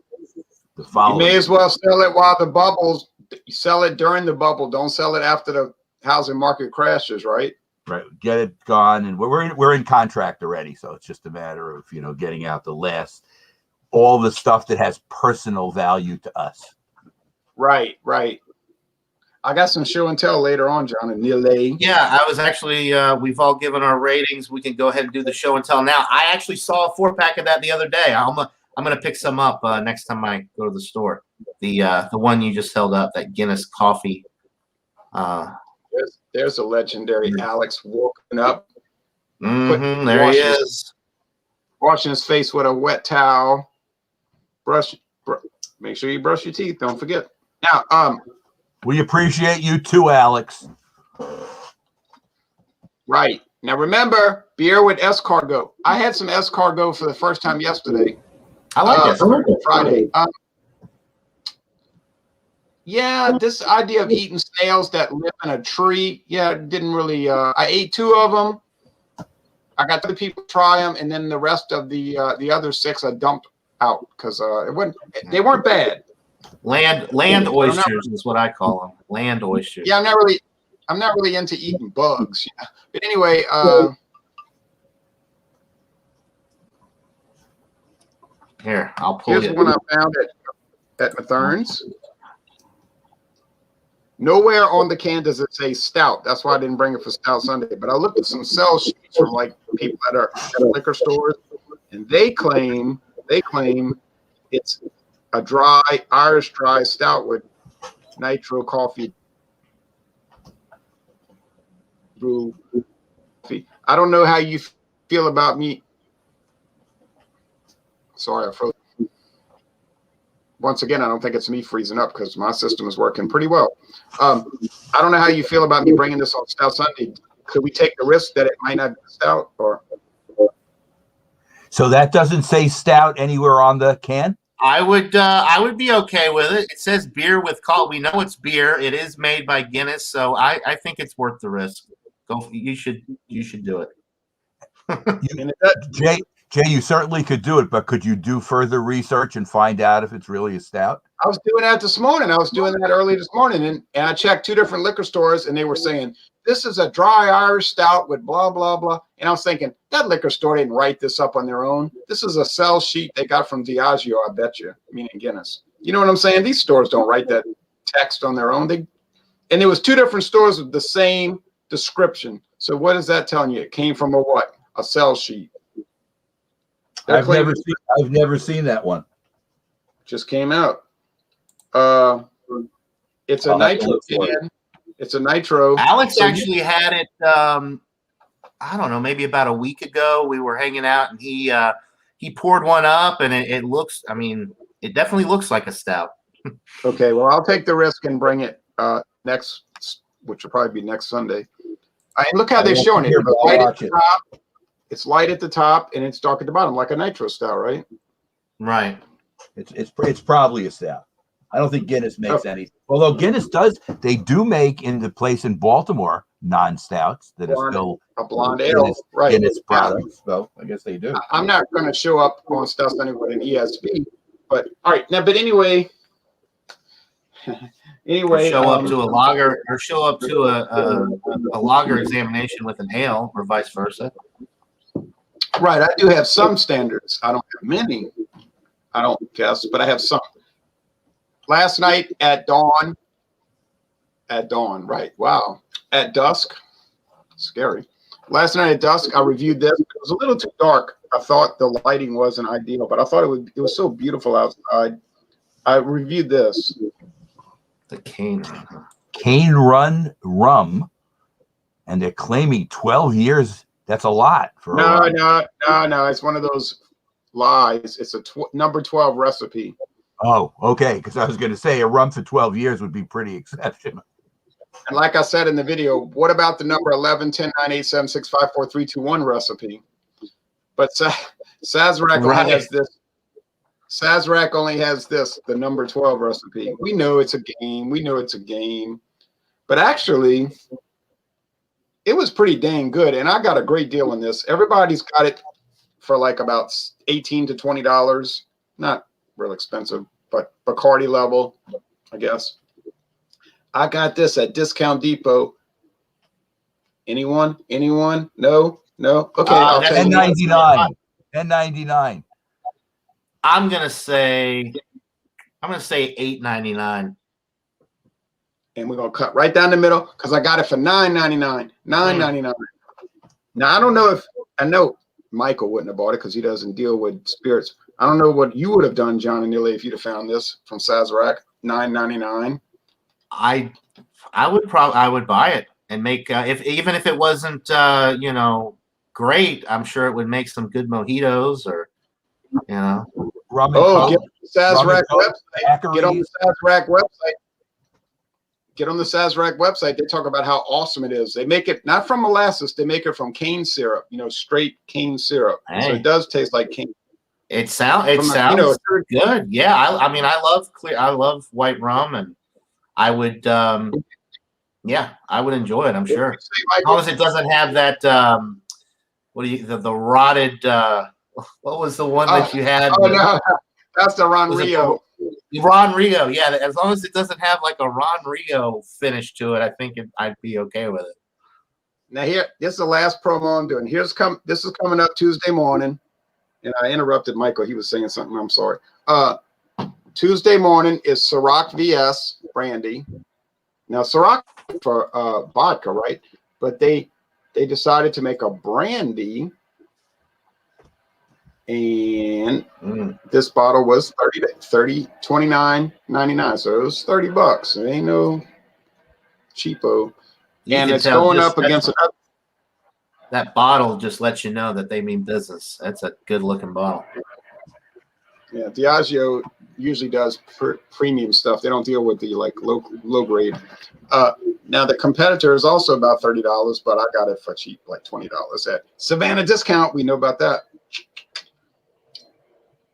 the following. you may as well sell it while the bubbles. Sell it during the bubble. Don't sell it after the housing market crashes, right? Right, get it gone, and we're in contract already, so it's just a matter of getting out all the stuff that has personal value to us. Right. I got some show and tell later on, John and Neil. Yeah, I was actually. We've all given our ratings. We can go ahead and do the show and tell now. I actually saw a 4-pack of that the other day. I'm gonna pick some up next time I go to the store. The one you just held up, that Guinness coffee. There's a legendary Alex walking up. There he is. Washing his face with a wet towel. Make sure you brush your teeth. Don't forget. Now, we appreciate you too, Alex. Right. Now remember, beer with escargot. I had some escargot for the first time yesterday. I like escargot. Friday. Yeah, this idea of eating snails that live in a tree, didn't really. I ate 2 of them. I got other people try them, and then the rest of the other 6 I dumped out because they weren't bad. Land oysters is what I call them. Land oysters. Yeah, I'm not really into eating bugs. But anyway, here, I'll pull here's it. one I found at Mathern's. Nowhere on the can does it say stout. That's why I didn't bring it for Stout Sunday. But I looked at some sell sheets from like people that are at liquor stores, and they claim it's a dry Irish dry stout with nitro coffee brew. I don't know how you feel about me. Sorry, I froze. Once again, I don't think it's me freezing up because my system is working pretty well. I don't know how you feel about me bringing this on Stout Sunday. Could we take the risk that it might not be stout? So that doesn't say stout anywhere on the can? I would be okay with it. It says beer with coffee. We know it's beer. It is made by Guinness, so I think it's worth the risk. You should do it. Jay, you certainly could do it, but could you do further research and find out if it's really a stout? I was doing that this morning. I was doing that early this morning, and I checked 2 different liquor stores, and they were saying, this is a dry Irish stout with blah, blah, blah. And I was thinking, that liquor store didn't write this up on their own. This is a sell sheet they got from Diageo, I bet you, meaning Guinness. You know what I'm saying? These stores don't write that text on their own. And there was 2 different stores with the same description. So what is that telling you? It came from a what? A sell sheet. I've never seen that one. Just came out. It's a nitro can. It's a nitro. Alex actually had it. I don't know, maybe about a week ago. We were hanging out, and he poured one up, and it looks. I mean, it definitely looks like a stout. Okay, well, I'll take the risk and bring it next, which will probably be next Sunday. And look how they're showing it. It's light at the top, and it's dark at the bottom, like a nitro stout, right? Right. It's probably a stout. I don't think Guinness makes any. Although Guinness they do make in the place in Baltimore non-stouts that are still a blonde ale, right? Guinness products. So I guess they do. I'm not going to show up on Stout Sunday with an ESP, but all right. Now, but anyway, show up to a lager, or show up to a lager examination with an ale, or vice versa. Right. I do have some standards. I don't have many. I don't guess, but I have some. Last night at dawn, right? Wow. At dusk, scary. Last night at dusk, I reviewed this. It was a little too dark. I thought the lighting wasn't ideal, but I thought it was so beautiful outside. I reviewed this. The Cane Run rum, and they're claiming 12 years. That's a lot for no. It's one of those lies. It's a number 12 recipe. Oh, okay. Because I was going to say a rum for 12 years would be pretty exceptional. And like I said in the video, what about the number 11, 10, 9, 8, 7, 6, 5, 4, 3, 2, 1 recipe? But Sazerac only has this. Sazerac only has this, the number 12 recipe. We know it's a game. But actually, it was pretty dang good. And I got a great deal on this. Everybody's got it for like about $18 to $20. Not real expensive, but Bacardi level, I guess. I got this at Discount Depot. Anyone? No? Okay, I'll tell you. $10.99. $10.99. I'm gonna say $8.99. And we're gonna cut right down the middle because I got it for $9.99. $9.99. Now I know Michael wouldn't have bought it because he doesn't deal with spirits. I don't know what you would have done, John and Neely, if you'd have found this from Sazerac, $9.99. I would buy it and make even if it wasn't great, I'm sure it would make some good mojitos or Rum and Oh, get Coke. on the Sazerac website. Daiquiris. Get on the Sazerac website. Get on the Sazerac website. They talk about how awesome it is. They make it not from molasses. They make it from cane syrup. Straight cane syrup. Hey. So it does taste like cane. It sounds good. Yeah, I love white rum, and I would I would enjoy it. I'm sure, as long as it doesn't have that the rotted. What was the one that you had? Oh no, that's the Ron Rio. Ron Rio, yeah. As long as it doesn't have like a Ron Rio finish to it, I think I'd be okay with it. Now this is the last promo I'm doing. This is coming up Tuesday morning, and I interrupted Michael. He was saying something. I'm sorry. Tuesday morning is Ciroc VS brandy. Now Ciroc for vodka, right? But they decided to make a brandy. And this bottle was $29.99, so it was $30. It ain't no cheapo. And it's going up against another. That bottle just lets you know that they mean business. That's a good looking bottle. Yeah, Diageo usually does premium stuff. They don't deal with the low grade. Now the competitor is also about $30, but I got it for cheap, like $20 at Savannah Discount. We know about that.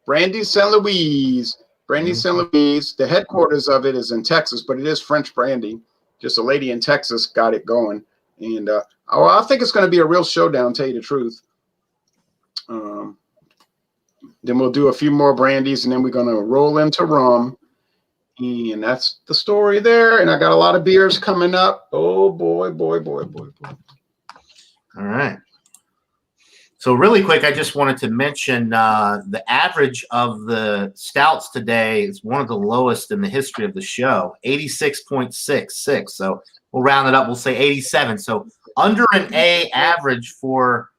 Brandy St. Louis. The headquarters of it is in Texas, but it is French brandy. Just a lady in Texas got it going. And I think it's going to be a real showdown, tell you the truth. Then we'll do a few more brandies, and then we're going to roll into rum. And that's the story there. And I got a lot of beers coming up. Oh, boy. All right. So really quick, I just wanted to mention the average of the stouts today is one of the lowest in the history of the show, 86.66. So we'll round it up. We'll say 87. So under an A average for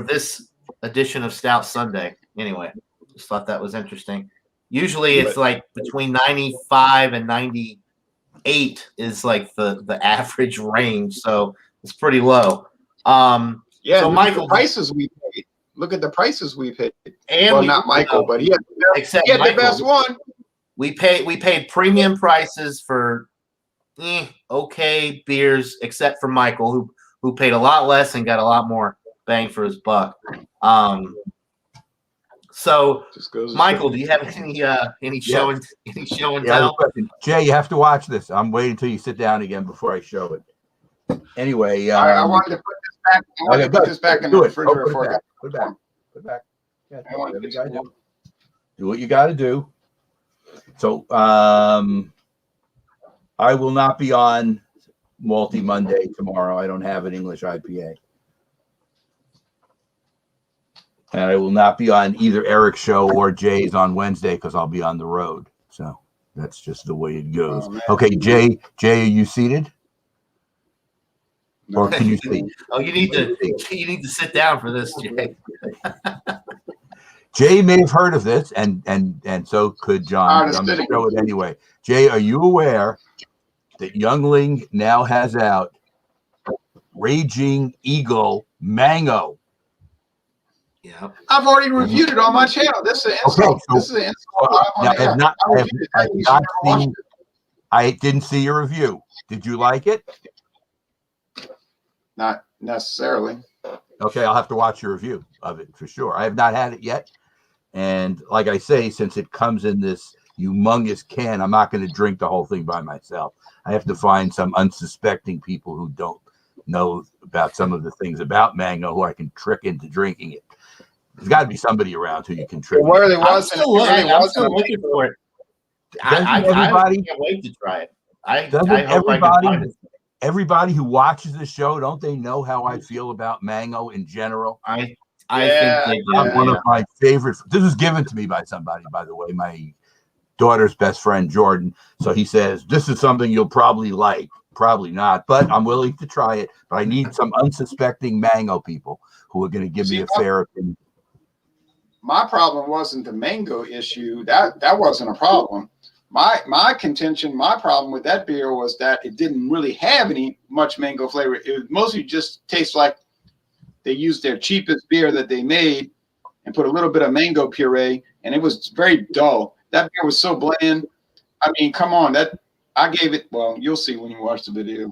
this edition of Stout Sunday. Anyway, just thought that was interesting. Usually it's like between 95 and 98 is like the average range. So it's pretty low. Yeah, so Michael, the prices we paid. Look at the prices we paid. And not Michael, but he had Michael, the best one. We paid premium prices for okay beers, except for Michael, who paid a lot less and got a lot more bang for his buck. So Michael, do you have any show and tell? Jay, you have to watch this. I'm waiting until you sit down again before I show it. Anyway, I wanted to put this back. I wanted to put this back in the refrigerator before I got. Put it back. Yeah, do what you got to do. So, I will not be on Malty Monday tomorrow. I don't have an English IPA. And I will not be on either Eric's show or Jay's on Wednesday because I'll be on the road. So that's just the way it goes. Okay, Jay, are you seated? Or can you see? Oh, you need to sit down for this, Jay. Jay may have heard of this, and so could John. I'm going to show it anyway. Jay, are you aware that Youngling now has out Raging Eagle Mango? Yeah, I've already reviewed it on my channel. This is an install. This is an install. I didn't see your review. Did you like it? Not necessarily. Okay, I'll have to watch your review of it for sure. I have not had it yet. And like I say, since it comes in this humongous can, I'm not going to drink the whole thing by myself. I have to find some unsuspecting people who don't know about some of the things about mango who I can trick into drinking it. There's got to be somebody around who you can trick. Well, it I'm wasn't. I'm still looking for it. I can't wait to try it. I hope I can find it. Everybody who watches the show, don't they know how I feel about mango in general? I think they do. One of my favorite. This was given to me by somebody, by the way, my daughter's best friend Jordan. So he says, this is something you'll probably like. Probably not, but I'm willing to try it. But I need some unsuspecting mango people who are going to give me a fair opinion. My problem wasn't the mango issue. That wasn't a problem. My contention, my problem with that beer was that it didn't really have much mango flavor. It mostly just tastes like they used their cheapest beer that they made and put a little bit of mango puree, and it was very dull. That beer was so bland. I mean, come on, I gave it. Well, you'll see when you watch the video.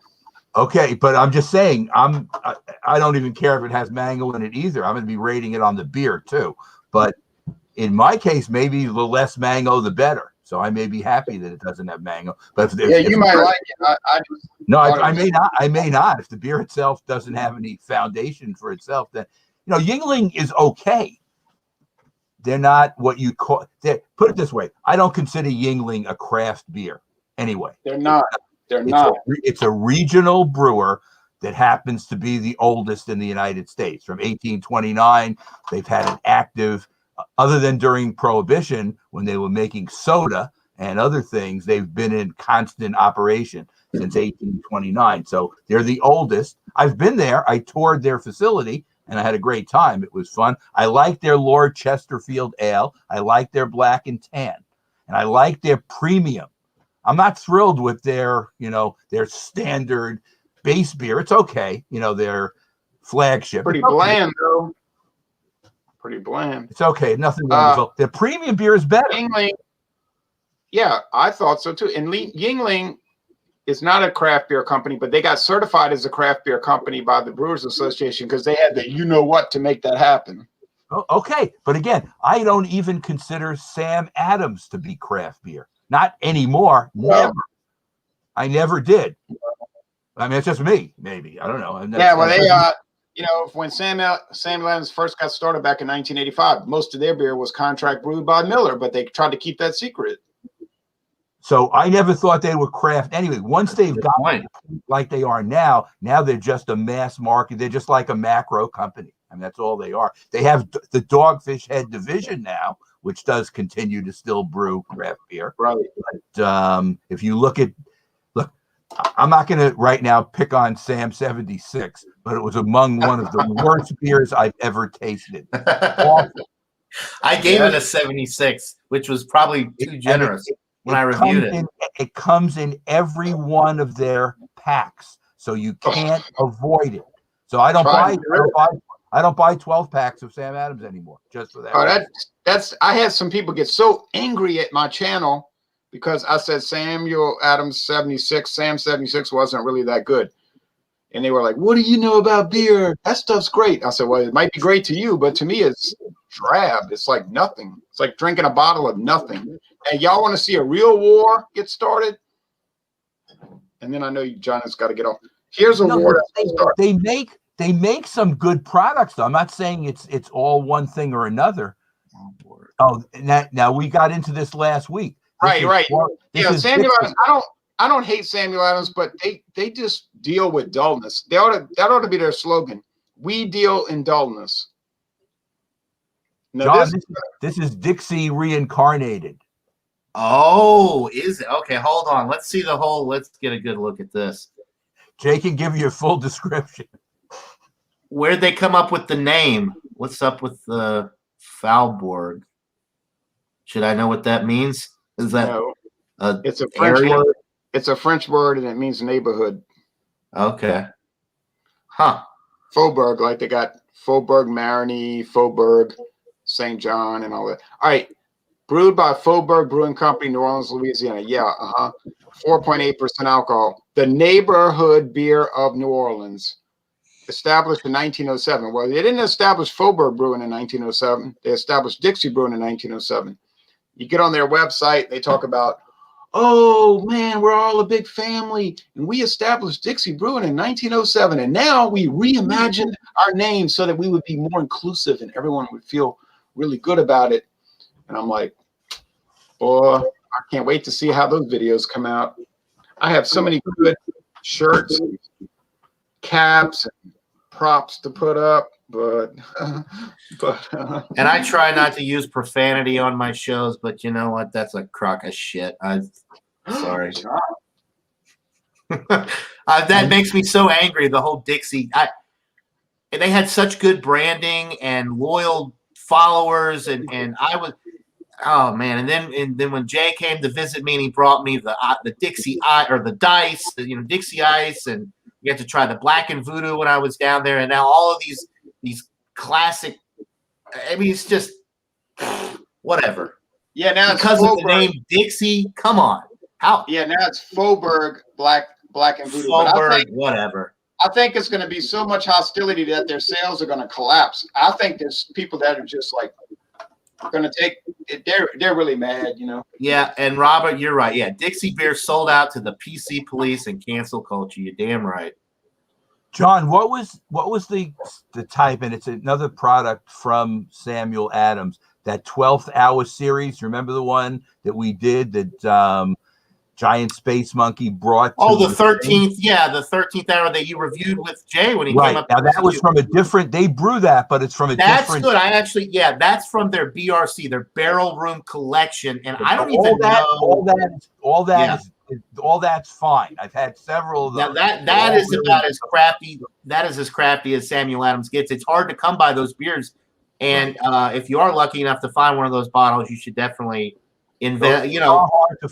Okay, but I'm just saying, I don't even care if it has mango in it either. I'm going to be rating it on the beer too. But in my case, maybe the less mango, the better. So I may be happy that it doesn't have mango. But if you might like it. I may not. I may not. If the beer itself doesn't have any foundation for itself, then Yuengling is okay. They're not what you call. Put it this way: I don't consider Yuengling a craft beer. Anyway, they're not. It's a regional brewer that happens to be the oldest in the United States. From 1829, they've had an active, other than during Prohibition when they were making soda and other things, they've been in constant operation since 1829. So they're the oldest. I've been there. I toured their facility and I had a great time. It was fun. I like their Lord Chesterfield ale. I like their black and tan, and I like their premium. I'm not thrilled with their standard base beer. It's okay. Their flagship. Pretty bland, though. Pretty bland. It's okay. Nothing wrong. The premium beer is better. Yuengling. Yeah, I thought so too. And Yuengling is not a craft beer company, but they got certified as a craft beer company by the Brewers Association because they had the you-know-what to make that happen. Oh, okay. But again, I don't even consider Sam Adams to be craft beer. Not anymore. Never. I never did. I mean, it's just me, maybe. I don't know. When Sam Adams first got started back in 1985, most of their beer was contract brewed by Miller, but they tried to keep that secret. So I never thought they were craft. Anyway, once they've got like they are now they're just a mass market. They're just like a macro company. I mean, that's all they are. They have the Dogfish Head division now, which does continue to still brew craft beer. Right. But if you look, I'm not going to right now pick on Sam 76, but it was among one of the worst beers I've ever tasted. Awful. I gave it a 76, which was probably too generous when I reviewed it. It comes in every one of their packs, so you can't avoid it. So I don't buy 12 packs of Sam Adams anymore just for that. I had some people get so angry at my channel because I said Samuel Adams 76. Sam 76 wasn't really that good. And they were like, what do you know about beer? That stuff's great. I said, well, it might be great to you, but to me it's drab. It's like nothing. It's like drinking a bottle of nothing. And y'all want to see a real war get started? And then I know John has got to get off. Here's a war that's started. They make some good products, though. I'm not saying it's all one thing or another. Oh, now we got into this last week. Right. Samuel Adams. I don't hate Samuel Adams, but they just deal with dullness. That ought to be their slogan. We deal in dullness. Now, John, this is Dixie reincarnated. Oh, is it? Okay, hold on. Let's see the whole. Let's get a good look at this. Jay can give you a full description. Where'd they come up with the name? What's up with the Faubourg? Should I know what that means? Is that it's a French word? It's a French word, and it means neighborhood. Okay. Huh. Faubourg, like they got Faubourg Marigny, Faubourg St. John, and all that. All right. Brewed by Faubourg Brewing Company, New Orleans, Louisiana. Yeah, 4.8% alcohol. The neighborhood beer of New Orleans. Established in 1907. Well, they didn't establish Faubourg Brewing in 1907. They established Dixie Brewing in 1907. You get on their website, they talk about, oh man, we're all a big family, and we established Dixie Brewing in 1907, and now we reimagined our name so that we would be more inclusive and everyone would feel really good about it. And I'm like, boy, I can't wait to see how those videos come out. I have so many good shirts, caps, and props to put up, but and I try not to use profanity on my shows, but you know what? That's a crock of shit. I'm sorry. That makes me so angry. The whole Dixie. They had such good branding and loyal followers, and I was. Oh man! And then when Jay came to visit me, and he brought me the Dixie or the dice, Dixie Ice, and you had to try the Black and Voodoo when I was down there, and now all of these classic. I mean, it's just whatever. Yeah, now because of the name Dixie. Come on, how? Yeah, now it's Faubourg Black and Voodoo. Faubourg, whatever. I think it's going to be so much hostility that their sales are going to collapse. I think there's people that are just like going to take it. They're really mad, Yeah, and Robert, you're right. Yeah, Dixie beer sold out to the PC police and cancel culture. You're damn right. John, what was the type? And it's another product from Samuel Adams. That 12th Hour series. Remember the one that we did that Giant Space Monkey brought? Oh, the 13th. Yeah, the 13th Hour that you reviewed with Jay when he came up. Now that was from a different. They brew that, but it's from a different. That's good. That's from their BRC, their Barrel Room Collection, and I don't even know. All that's fine. I've had several of those. Now that is about as crappy. That is as crappy as Samuel Adams gets. It's hard to come by those beers, and if you are lucky enough to find one of those bottles, you should definitely invest.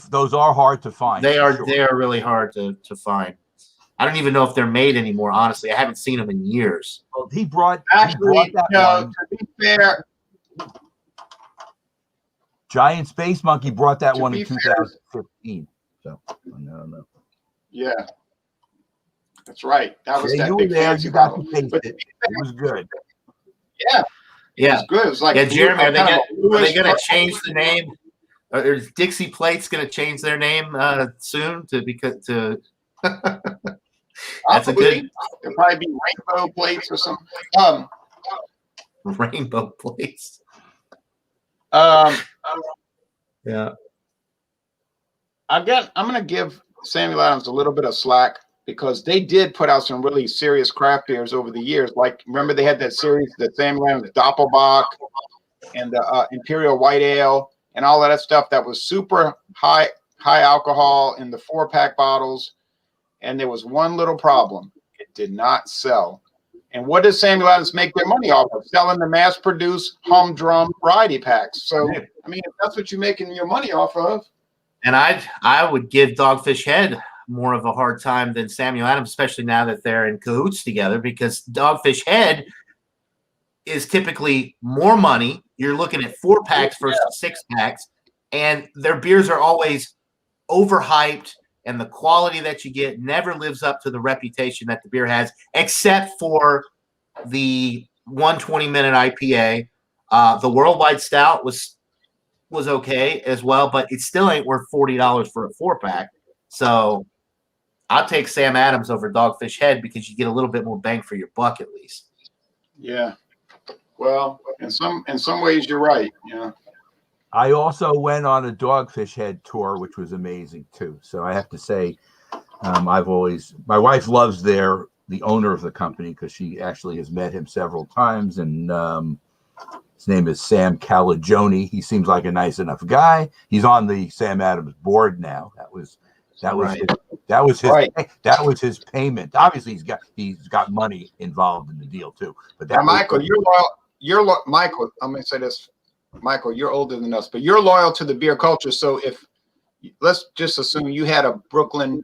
Those are hard to find. They are. Sure. They are really hard to find. I don't even know if they're made anymore. Honestly, I haven't seen them in years. Well, he brought that one. To be fair, Giant Space Monkey brought that one in 2015. So I don't know. Yeah, that's right. That was that you big were there. You got to taste it. It was good. Yeah, it was good. It was like Jeremy. Are they going to change the name? Is Dixie Plates going to change their name soon to? That's a good. It'll probably be Rainbow Plates or something. Rainbow Plates. Yeah. I'm going to give Samuel Adams a little bit of slack because they did put out some really serious craft beers over the years. Like, remember they had that series, the Samuel Adams Doppelbock and the Imperial White Ale and all of that stuff that was super high alcohol in the 4-pack bottles. And there was one little problem. It did not sell. And what does Samuel Adams make their money off of? Selling the mass-produced humdrum variety packs. So, I mean, if that's what you're making your money off of. And I would give Dogfish Head more of a hard time than Samuel Adams, especially now that they're in cahoots together, because Dogfish Head is typically more money. You're looking at 4-packs versus 6-packs, and their beers are always overhyped, and the quality that you get never lives up to the reputation that the beer has, except for the 120-minute IPA. The Worldwide Stout was okay as well, but it still ain't worth $40 for a 4-pack. So I'll take Sam Adams over Dogfish Head because you get a little bit more bang for your buck at least. Yeah. Well, in some ways you're right. Yeah. I also went on a Dogfish Head tour, which was amazing too. So I have to say, my wife loves the owner of the company because she actually has met him several times, and his name is Sam Calagione. He seems like a nice enough guy. He's on the Sam Adams board now. That was his payment. Obviously, he's got money involved in the deal too. But that Michael, you're Michael. I'm going to say this, Michael. You're older than us, but you're loyal to the beer culture. So let's just assume you had a Brooklyn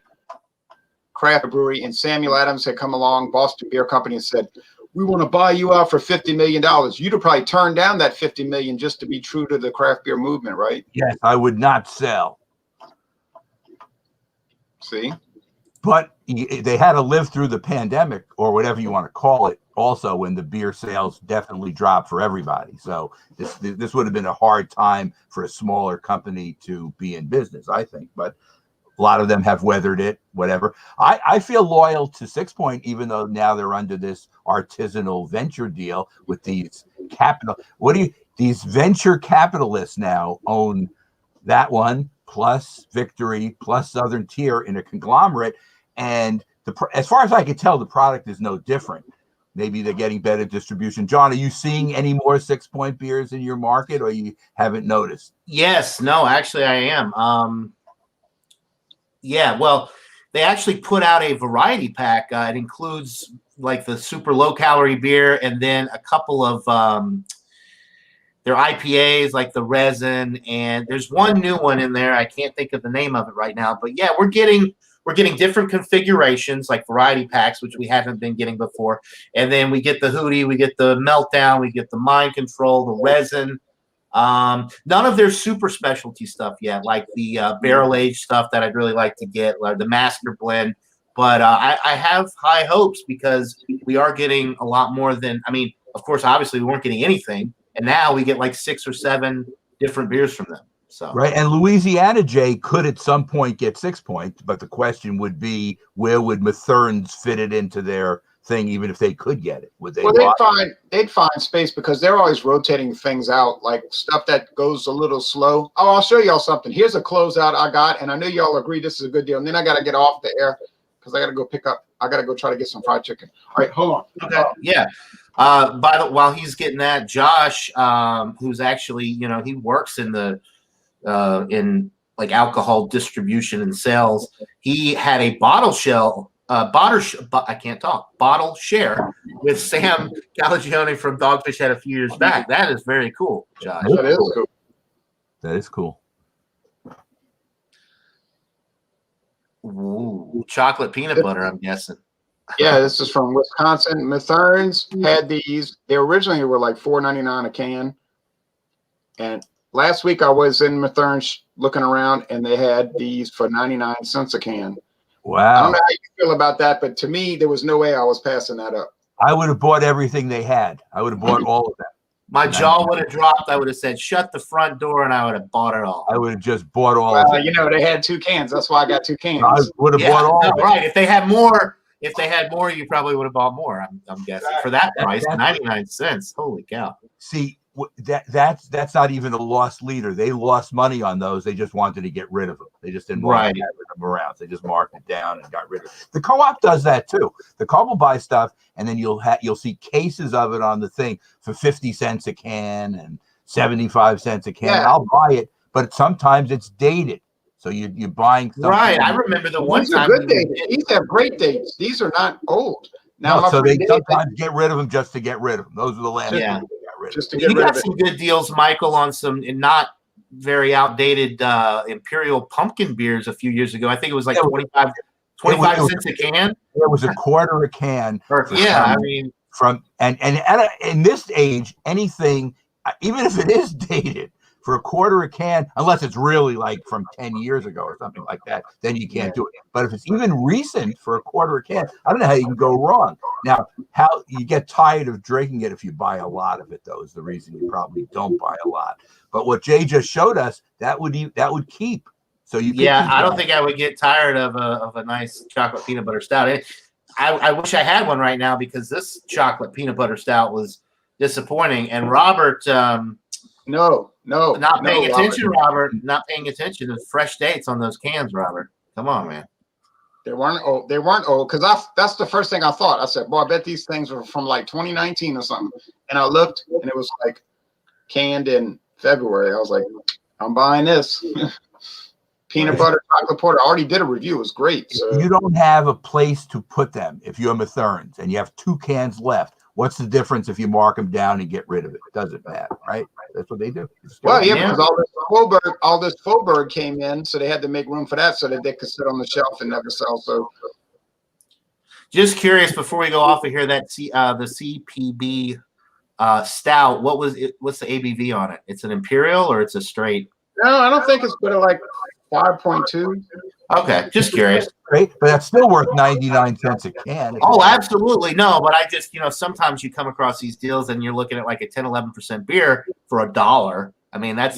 craft brewery and Samuel Adams had come along, Boston Beer Company, and said, we want to buy you out for $50 million. You'd have probably turned down that $50 million just to be true to the craft beer movement, right? Yes, I would not sell. See? But they had to live through the pandemic or whatever you want to call it also when the beer sales definitely dropped for everybody. So this would have been a hard time for a smaller company to be in business, I think. But a lot of them have weathered it, whatever. I feel loyal to 6 Point, even though now they're under this artisanal venture deal with these these venture capitalists now own that one, plus Victory, plus Southern Tier in a conglomerate. And as far as I can tell, the product is no different. Maybe they're getting better distribution. John, are you seeing any more 6 Point beers in your market, or you haven't noticed? Yes, no, actually I am. Yeah, well, they actually put out a variety pack. It includes like the super low calorie beer and then a couple of their IPAs, like the resin, and there's one new one in there. I can't think of the name of it right now, but yeah, we're getting different configurations, like variety packs, which we haven't been getting before. And then we get the Hootie, we get the Meltdown, we get the Mind Control, the resin. None of their super specialty stuff yet, like the barrel aged stuff that I'd really like to get, like the Master Blend. But I have high hopes because we are getting a lot more than, I mean, of course, obviously we weren't getting anything, and now we get like 6 or 7 different beers from them. So right, and Louisiana J could at some point get 6 Point, but the question would be, where would Matherns fit it into their thing, even if they could get it? Would they? Well, they'd find space because they're always rotating things out, like stuff that goes a little slow. Oh, I'll show y'all something. Here's a closeout I got, and I know y'all agree this is a good deal. And then I got to get off the air because I got to go I got to go try to get some fried chicken. All right, hold on. Okay. Yeah. While he's getting that, Josh, who's actually, he works in the in like alcohol distribution and sales. He had a bottle share with Sam Calagione from Dogfish Head a few years back. That is very cool, Josh. That is cool. That is cool. Ooh, chocolate peanut butter, I'm guessing. Yeah, this is from Wisconsin. Matherns had these. They originally were like $4.99 a can. And last week I was in Matherns looking around, and they had these for 99 cents a can. Wow. I don't know how you feel about that, but to me, there was no way I was passing that up. I would have bought everything they had. I would have bought all of them. My jaw would have dropped. I would have said, shut the front door, and I would have bought it all. I would have just bought all of them. They had 2 cans. That's why I got 2 cans. I would have bought all of it. Right. If they had more, you probably would have bought more, I'm guessing. For that price, 99 cents. Holy cow. See, that's not even a lost leader. They lost money on those. They just wanted to get rid of them. They just didn't want to have them around. They just marked it down and got rid of it. The co-op does that too. The co-op will buy stuff, and then you'll see cases of it on the thing for 50 cents a can and 75 cents a can. Yeah. I'll buy it, but sometimes it's dated. So you're buying something. Right. I remember the one time. Good dates. These have great dates. These are not old. Now, so they sometimes get rid of them just to get rid of them. Those are the last Yeah. ones they got rid of. Just to get You rid got of it. some good deals, Michael, on some not very outdated Imperial pumpkin beers a few years ago. I think it was like 25 cents a can. It was a quarter a can. In this age, anything, even if it is dated, for a quarter a can, unless it's really like from 10 years ago or something like that, then you can't do it. But if it's even recent for a quarter a can, I don't know how you can go wrong. Now, how you get tired of drinking it if you buy a lot of it, though, is the reason you probably don't buy a lot. But what Jay just showed us, that would keep. So you I don't think I would get tired of a nice chocolate peanut butter stout. I wish I had one right now because this chocolate peanut butter stout was disappointing. And Robert, not paying attention, Robert. Not paying attention to fresh dates on those cans, Robert. Come on, man. They weren't old. They weren't old because that's the first thing I thought. I said, "Boy, I bet these things were from like 2019 or something." And I looked, and it was like canned in February. I was like, "I'm buying this." Peanut butter chocolate porter. I already did a review. It was great. So. You don't have a place to put them if you're Matherns and you have 2 cans left. What's the difference if you mark them down and get rid of it? It doesn't matter, right? That's what they do. Well, because all this Faubourg came in, so they had to make room for that so that they could sit on the shelf and never sell. So, just curious before we go off of here, that the CPB stout. What's the ABV on it? It's an imperial or it's a straight? No, I don't think it's but like 5.2. Okay, just curious. Great, but that's still worth 99 cents a can. Oh, absolutely. No, but I just, sometimes you come across these deals and you're looking at like a 10, 11% beer for $1. I mean, that's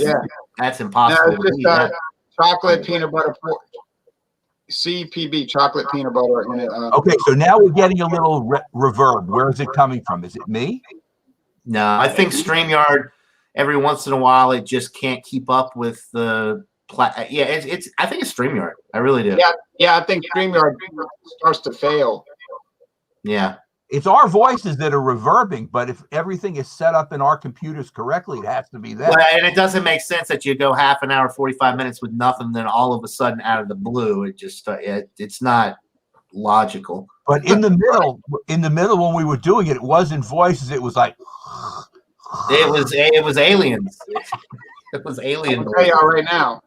impossible. No, it's just chocolate peanut butter CPB chocolate peanut butter in it. Okay, so now we're getting a little reverb. Where is it coming from? Is it me? No, I think StreamYard, every once in a while, it just can't keep up with the I think it's StreamYard. I really do. Yeah, I think StreamYard starts to fail. Yeah. It's our voices that are reverbing, but if everything is set up in our computers correctly, it has to be that. Well, and it doesn't make sense that you go half an hour, 45 minutes with nothing, then all of a sudden out of the blue, it just it's not logical. But in the middle when we were doing it, it wasn't voices. It was like it was aliens. It was alien. I'll tell y'all right now.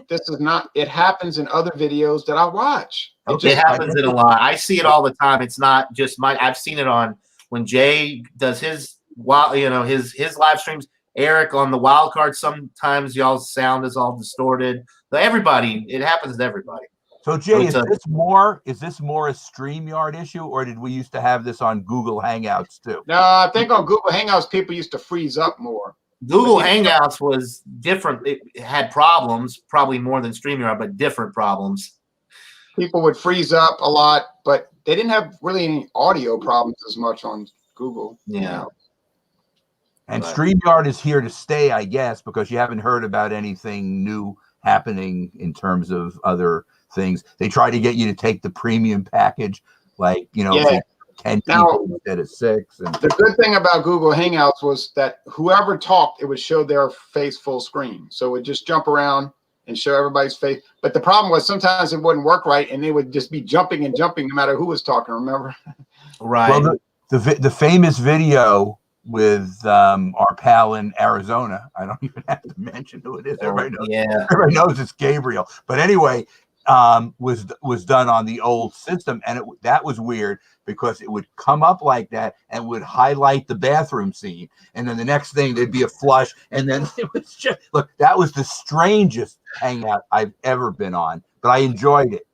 This is not. It happens in other videos that I watch. It happens in a lot. I see it all the time. It's not just I've seen it on when Jay does his his live streams. Eric on the wild card. Sometimes y'all's sound is all distorted. But everybody, it happens to everybody. So Jay, is this more a StreamYard issue, or did we used to have this on Google Hangouts too? No, I think on Google Hangouts people used to freeze up more. Google Hangouts was different. It had problems, probably more than StreamYard, but different problems. People would freeze up a lot, but they didn't have really any audio problems as much on Google. Yeah. And StreamYard is here to stay, I guess, because you haven't heard about anything new happening in terms of other things. They try to get you to take the premium package, like, 10 people instead of 6. And the good thing about Google Hangouts was that whoever talked, it would show their face full screen. So it would just jump around and show everybody's face. But the problem was sometimes it wouldn't work right, and they would just be jumping and jumping no matter who was talking, remember? Right. Well, the famous video with our pal in Arizona, I don't even have to mention who it is. Everybody knows. Yeah. Everybody knows it's Gabriel. But anyway, was done on the old system, and that was weird because it would come up like that and would highlight the bathroom scene, and then the next thing there'd be a flush, and then it was just that was the strangest hangout I've ever been on, but I enjoyed it.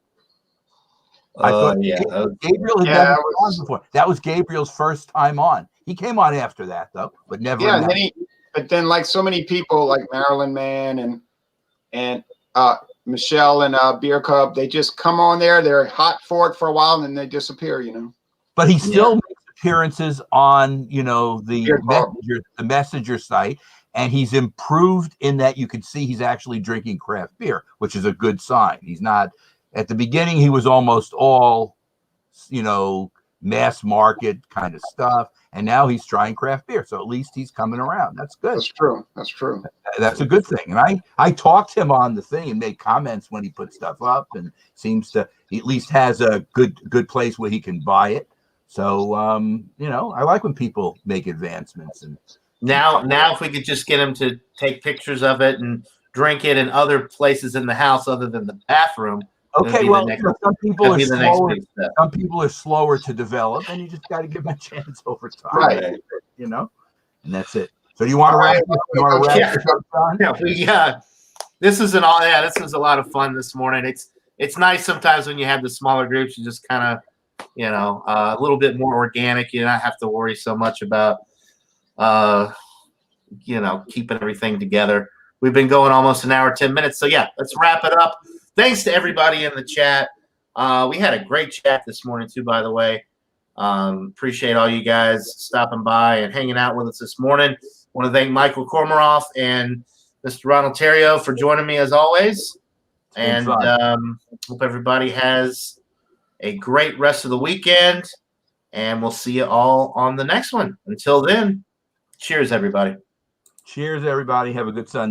I thought Gabriel had never been on before. That was Gabriel's first time on. He came on after that though, but never. Yeah, but then like so many people like Marilyn Man and Michelle and Beer Cub, they just come on there. They're hot for it for a while, and then they disappear. But he still makes appearances on the messenger site, and he's improved in that you can see he's actually drinking craft beer, which is a good sign. He's not at the beginning. He was almost all mass market kind of stuff, and now he's trying craft beer. So at least he's coming around. That's good. That's true. That's true. That's a good thing. And I talked him on the thing and made comments when he put stuff up, and seems to he at least has a good place where he can buy it. So I like when people make advancements. And now if we could just get him to take pictures of it and drink it in other places in the house other than the bathroom. Okay, well, some people are slower. Some people are slower to develop, and you just got to give them a chance over time. Right. And that's it. So do you want to wrap up? Yeah. This is a lot of fun this morning. It's nice sometimes when you have the smaller groups. You just kind of a little bit more organic. You don't have to worry so much about keeping everything together. We've been going almost an hour, 10 minutes. So let's wrap it up. Thanks to everybody in the chat. We had a great chat this morning too, by the way. Appreciate all you guys stopping by and hanging out with us this morning. Want to thank Michael Kormaroff and Mr. Ronald Terrio for joining me as always. And hope everybody has a great rest of the weekend. And we'll see you all on the next one. Until then, cheers, everybody. Cheers, everybody. Have a good Sunday.